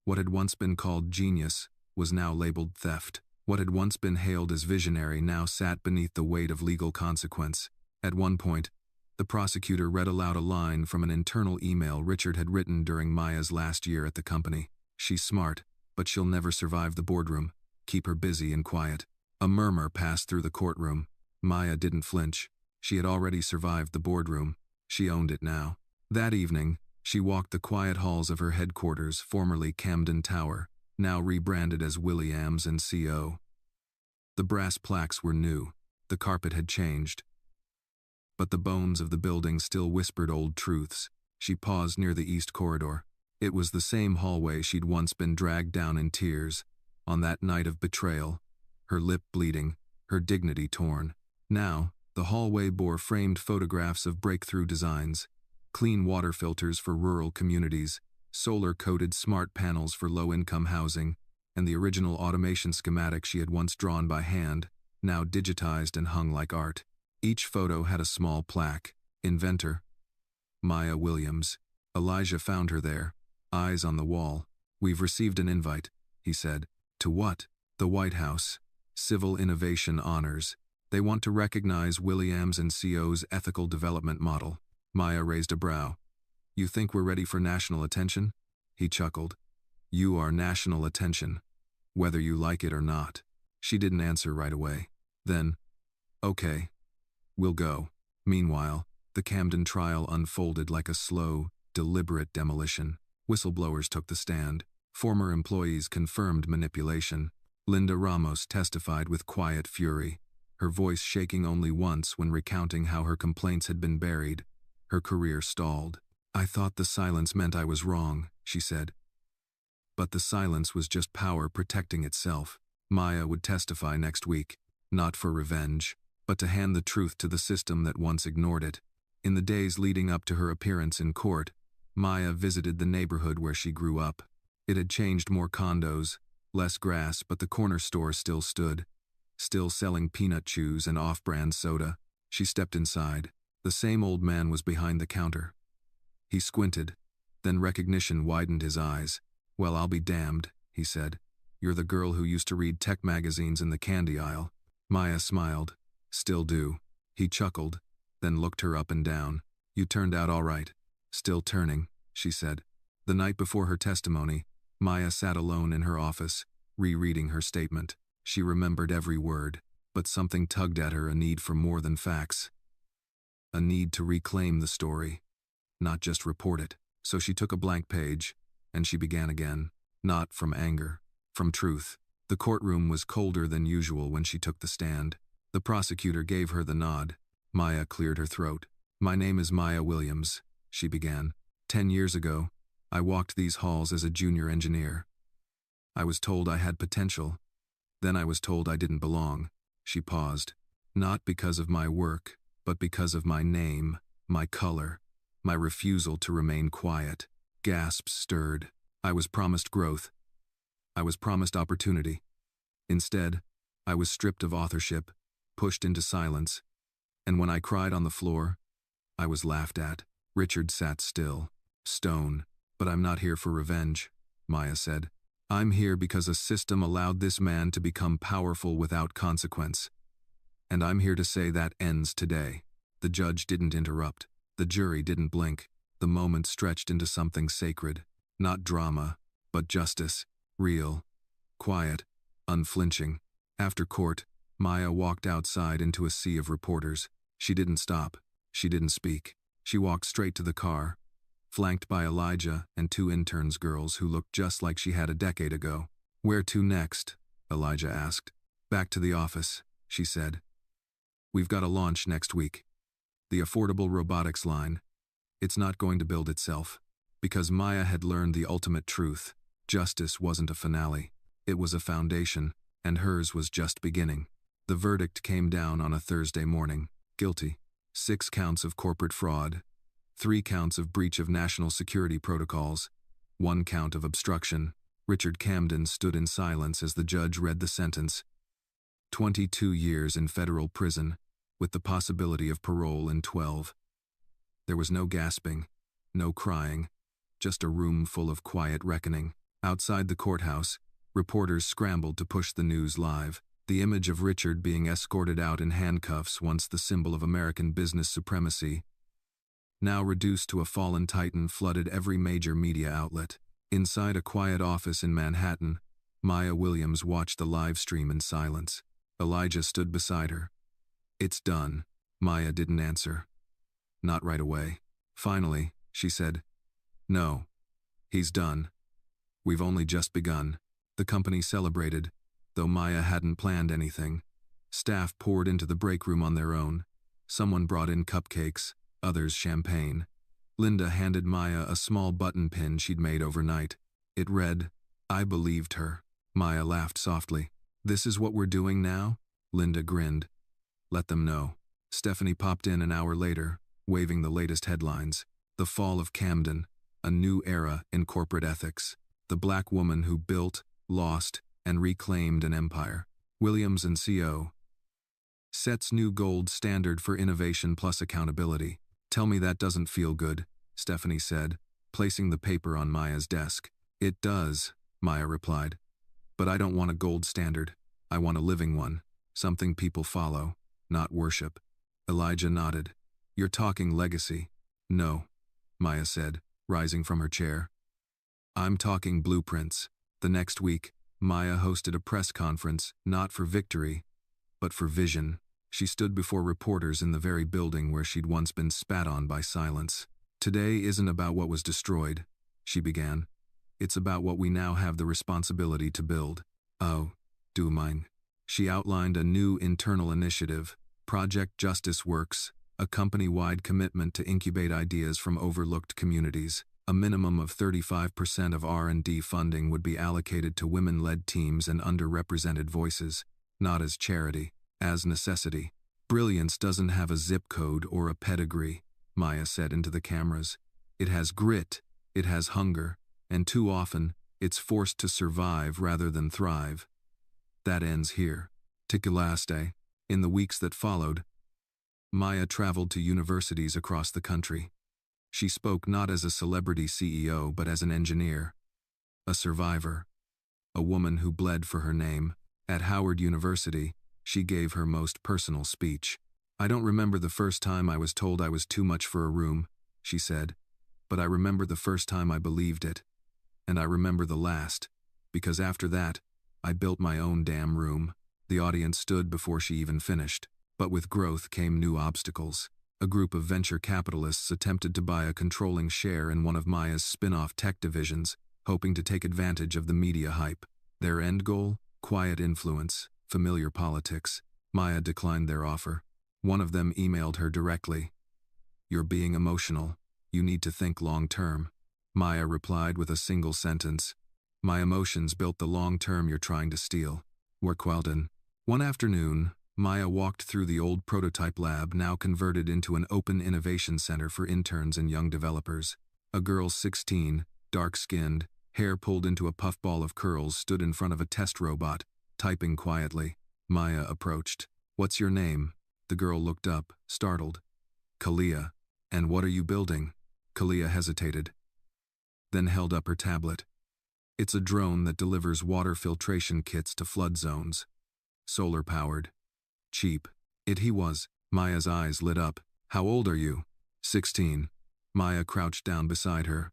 What had once been called genius was now labeled theft. What had once been hailed as visionary now sat beneath the weight of legal consequence. At one point, the prosecutor read aloud a line from an internal email Richard had written during Maya's last year at the company. "She's smart, but she'll never survive the boardroom. Keep her busy and quiet." A murmur passed through the courtroom. Maya didn't flinch. She had already survived the boardroom. She owned it now. That evening, she walked the quiet halls of her headquarters, formerly Camden Tower, now rebranded as Williams & Co. The brass plaques were new. The carpet had changed. But the bones of the building still whispered old truths. She paused near the east corridor. It was the same hallway she'd once been dragged down in tears, on that night of betrayal, her lip bleeding, her dignity torn. Now, the hallway bore framed photographs of breakthrough designs, clean water filters for rural communities, solar-coated smart panels for low-income housing, and the original automation schematic she had once drawn by hand, now digitized and hung like art. Each photo had a small plaque. Inventor, Maya Williams. Elijah found her there, eyes on the wall. "We've received an invite," he said. "To what?" "The White House. Civil Innovation Honors. They want to recognize Williams & Co.'s ethical development model." Maya raised a brow. "You think we're ready for national attention?" He chuckled. "You are national attention, whether you like it or not." She didn't answer right away. Then, "Okay, we'll go." Meanwhile, the Camden trial unfolded like a slow, deliberate demolition. Whistleblowers took the stand. Former employees confirmed manipulation. Linda Ramos testified with quiet fury, her voice shaking only once when recounting how her complaints had been buried, Her career stalled. I thought the silence meant I was wrong, she said. But the silence was just power protecting itself. Maya would testify next week, not for revenge, but to hand the truth to the system that once ignored it. In the days leading up to her appearance in court, Maya visited the neighborhood where she grew up. It had changed, more condos, less grass, but the corner store still stood, still selling peanut chews and off-brand soda. She stepped inside. The same old man was behind the counter. He squinted, then recognition widened his eyes. "Well, I'll be damned," he said. "You're the girl who used to read tech magazines in the candy aisle." Maya smiled. "Still do." He chuckled, then looked her up and down. "You turned out all right." "Still turning," she said. The night before her testimony, Maya sat alone in her office, rereading her statement. She remembered every word, but something tugged at her, a need for more than facts. A need to reclaim the story, not just report it. So she took a blank page, and she began again. Not from anger, from truth. The courtroom was colder than usual when she took the stand. The prosecutor gave her the nod. Maya cleared her throat. "My name is Maya Williams," she began. 10 years ago, I walked these halls as a junior engineer. I was told I had potential. Then I was told I didn't belong." She paused. "Not because of my work, but because of my name, my color, my refusal to remain quiet." Gasps stirred. "I was promised growth. I was promised opportunity. Instead, I was stripped of authorship, pushed into silence. And when I cried on the floor, I was laughed at." Richard sat still, stone. "But I'm not here for revenge," Maya said. "I'm here because a system allowed this man to become powerful without consequence. And I'm here to say that ends today." The judge didn't interrupt. The jury didn't blink. The moment stretched into something sacred. Not drama, but justice. Real. Quiet. Unflinching. After court, Maya walked outside into a sea of reporters. She didn't stop. She didn't speak. She walked straight to the car, flanked by Elijah and 2 interns girls who looked just like she had a decade ago. "Where to next?" Elijah asked. "Back to the office," she said. "We've got a launch next week. The affordable robotics line. It's not going to build itself." Because Maya had learned the ultimate truth. Justice wasn't a finale. It was a foundation, and hers was just beginning. The verdict came down on a Thursday morning. Guilty. 6 counts of corporate fraud. 3 counts of breach of national security protocols. 1 count of obstruction. Richard Camden stood in silence as the judge read the sentence. 22 years in federal prison, with the possibility of parole in 12. There was no gasping, no crying, just a room full of quiet reckoning. Outside the courthouse, reporters scrambled to push the news live. The image of Richard being escorted out in handcuffs, once the symbol of American business supremacy, now reduced to a fallen titan, flooded every major media outlet. Inside a quiet office in Manhattan, Maya Williams watched the live stream in silence. Elijah stood beside her. "It's done." Maya didn't answer. Not right away. Finally, she said, "No. He's done. We've only just begun." The company celebrated, though Maya hadn't planned anything. Staff poured into the break room on their own. Someone brought in cupcakes, others champagne. Linda handed Maya a small button pin she'd made overnight. It read, "I believed her." Maya laughed softly. "This is what we're doing now?" Linda grinned. "Let them know." Stephanie popped in an hour later, waving the latest headlines. The fall of Camden, a new era in corporate ethics. The black woman who built, lost, and reclaimed an empire. Williams and Co. sets new gold standard for innovation plus accountability. "Tell me that doesn't feel good," Stephanie said, placing the paper on Maya's desk. "It does," Maya replied. "But I don't want a gold standard. I want a living one, something people follow, not worship." Elijah nodded. "You're talking legacy." "No," Maya said, rising from her chair. "I'm talking blueprints." The next week, Maya hosted a press conference, not for victory, but for vision. She stood before reporters in the very building where she'd once been spat on by silence. "Today isn't about what was destroyed," she began. "It's about what we now have the responsibility to build." "Oh, do mine." She outlined a new internal initiative, Project Justice Works, a company-wide commitment to incubate ideas from overlooked communities. A minimum of 35% of R&D funding would be allocated to women-led teams and underrepresented voices, not as charity, as necessity. Brilliance doesn't have a zip code or a pedigree, Maya said into the cameras. It has grit, it has hunger, and too often, it's forced to survive rather than thrive. That ends here. Tikulaste. In the weeks that followed, Maya traveled to universities across the country. She spoke not as a celebrity CEO but as an engineer, a survivor, a woman who bled for her name. At Howard University, she gave her most personal speech. I don't remember the first time I was told I was too much for a room, she said, but I remember the first time I believed it. And I remember the last, because after that, I built my own damn room. The audience stood before she even finished. But with growth came new obstacles. A group of venture capitalists attempted to buy a controlling share in one of Maya's spin-off tech divisions, hoping to take advantage of the media hype. Their end goal? Quiet influence, familiar politics. Maya declined their offer. One of them emailed her directly. "You're being emotional. You need to think long-term." Maya replied with a single sentence. "My emotions built the long-term you're trying to steal." Workwelden. One afternoon, Maya walked through the old prototype lab, now converted into an open innovation center for interns and young developers. A girl 16, dark-skinned, hair pulled into a puffball of curls, stood in front of a test robot, typing quietly. Maya approached. "What's your name?" The girl looked up, startled. "Kalia. And what are you building?" Kalia hesitated, then held up her tablet. "It's a drone that delivers water filtration kits to flood zones. Solar-powered. Cheap." He was. Maya's eyes lit up. "How old are you?" 16. Maya crouched down beside her.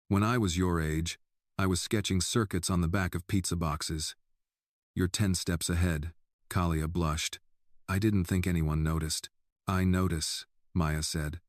"When I was your age, I was sketching circuits on the back of pizza boxes." "You're 10 steps ahead." Kalia blushed. "I didn't think anyone noticed." "I notice," Maya said.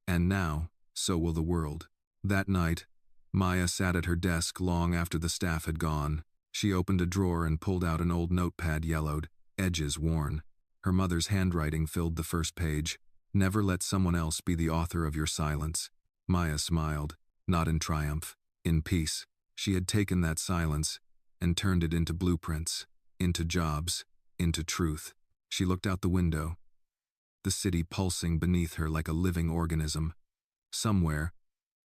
"And now, so will the world." That night, Maya sat at her desk long after the staff had gone. She opened a drawer and pulled out an old notepad, yellowed, edges worn. Her mother's handwriting filled the first page. "Never let someone else be the author of your silence." Maya smiled, not in triumph, in peace. She had taken that silence and turned it into blueprints, into jobs, into truth. She looked out the window, the city pulsing beneath her like a living organism. Somewhere,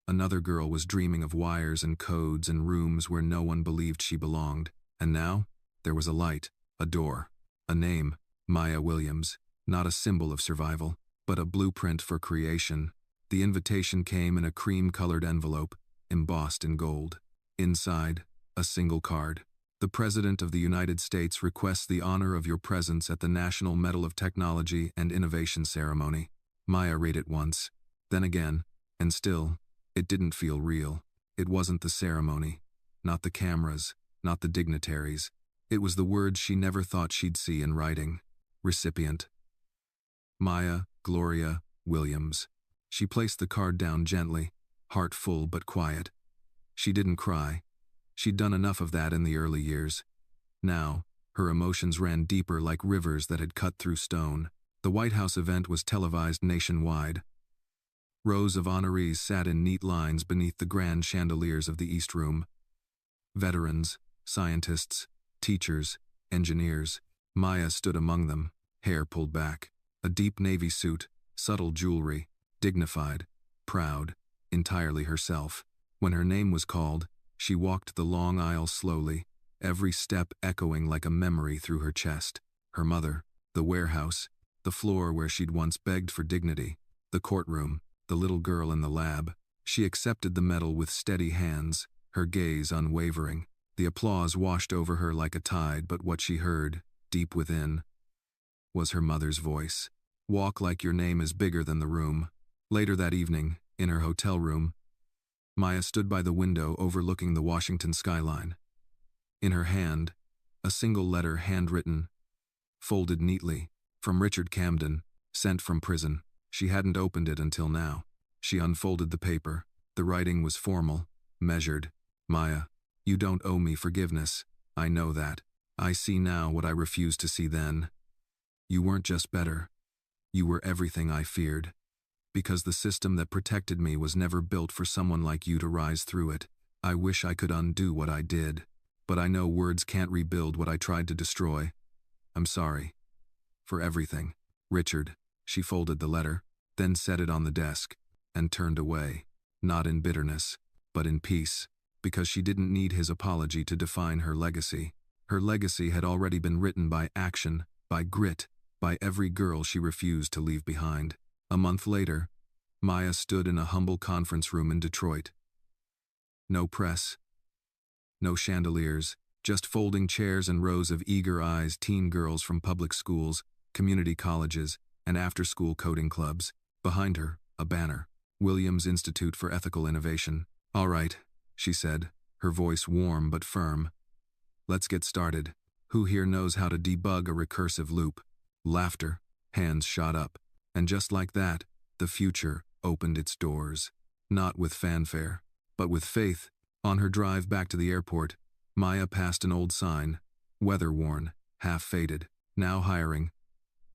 another girl was dreaming of wires and codes and rooms where no one believed she belonged. And now, there was a light, a door, a name, Maya Williams, not a symbol of survival, but a blueprint for creation. The invitation came in a cream-colored envelope, embossed in gold. Inside, a single card. "The President of the United States requests the honor of your presence at the National Medal of Technology and Innovation ceremony." Maya read it once, then again, and still, it didn't feel real. It wasn't the ceremony, not the cameras, not the dignitaries. It was the words she never thought she'd see in writing. Recipient. Maya Gloria Williams. She placed the card down gently, heart full but quiet. She didn't cry. She'd done enough of that in the early years. Now, her emotions ran deeper like rivers that had cut through stone. The White House event was televised nationwide. Rows of honorees sat in neat lines beneath the grand chandeliers of the East Room. Veterans, scientists, teachers, engineers. Maya stood among them, hair pulled back, a deep navy suit, subtle jewelry, dignified, proud, entirely herself. When her name was called, she walked the long aisle slowly, every step echoing like a memory through her chest. Her mother, the warehouse, the floor where she'd once begged for dignity, the courtroom, the little girl in the lab. She accepted the medal with steady hands, her gaze unwavering. The applause washed over her like a tide, but what she heard, deep within, was her mother's voice. "Walk like your name is bigger than the room." Later that evening, in her hotel room, Maya stood by the window overlooking the Washington skyline. In her hand, a single letter handwritten, folded neatly, from Richard Camden, sent from prison. She hadn't opened it until now. She unfolded the paper. The writing was formal, measured. "Maya, you don't owe me forgiveness. I know that. I see now what I refused to see then. You weren't just better. You were everything I feared. Because the system that protected me was never built for someone like you to rise through it. I wish I could undo what I did. But I know words can't rebuild what I tried to destroy. I'm sorry. For everything. Richard. She folded the letter, then set it on the desk, and turned away. Not in bitterness, but in peace. Because she didn't need his apology to define her legacy. Her legacy had already been written by action, by grit, by every girl she refused to leave behind. A month later, Maya stood in a humble conference room in Detroit. No press. No chandeliers, just folding chairs and rows of eager-eyed teen girls from public schools, community colleges, and after-school coding clubs. Behind her, a banner. Williams Institute for Ethical Innovation. All right, she said, her voice warm but firm. Let's get started. Who here knows how to debug a recursive loop? Laughter. Hands shot up. And just like that, the future opened its doors. Not with fanfare, but with faith. On her drive back to the airport, Maya passed an old sign, weather-worn, half-faded, now hiring.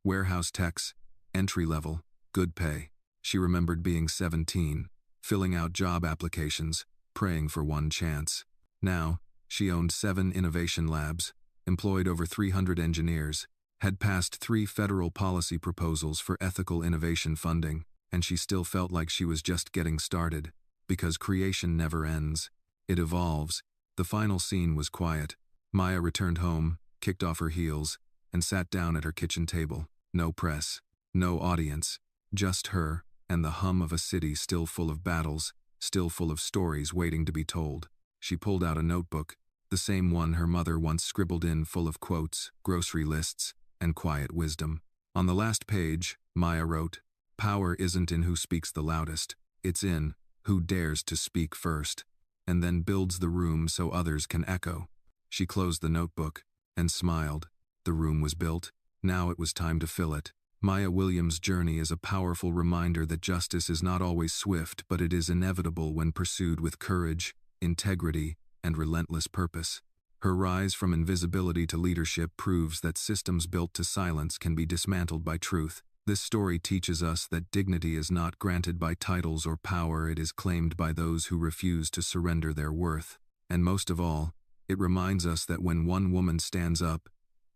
Warehouse techs, entry-level, good pay. She remembered being 17, filling out job applications, praying for one chance. Now, she owned 7 innovation labs, employed over 300 engineers, had passed 3 federal policy proposals for ethical innovation funding, and she still felt like she was just getting started, because creation never ends. It evolves. The final scene was quiet. Maya returned home, kicked off her heels, and sat down at her kitchen table. No press, no audience, just her, and the hum of a city still full of battles, still full of stories waiting to be told. She pulled out a notebook, the same one her mother once scribbled in, full of quotes, grocery lists, and quiet wisdom. On the last page, Maya wrote, "Power isn't in who speaks the loudest, it's in who dares to speak first, and then builds the room so others can echo." She closed the notebook and smiled. The room was built. Now it was time to fill it. Maya Williams' journey is a powerful reminder that justice is not always swift, but it is inevitable when pursued with courage, integrity, and relentless purpose. Her rise from invisibility to leadership proves that systems built to silence can be dismantled by truth. This story teaches us that dignity is not granted by titles or power, it is claimed by those who refuse to surrender their worth. And most of all, it reminds us that when one woman stands up,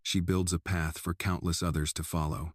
she builds a path for countless others to follow.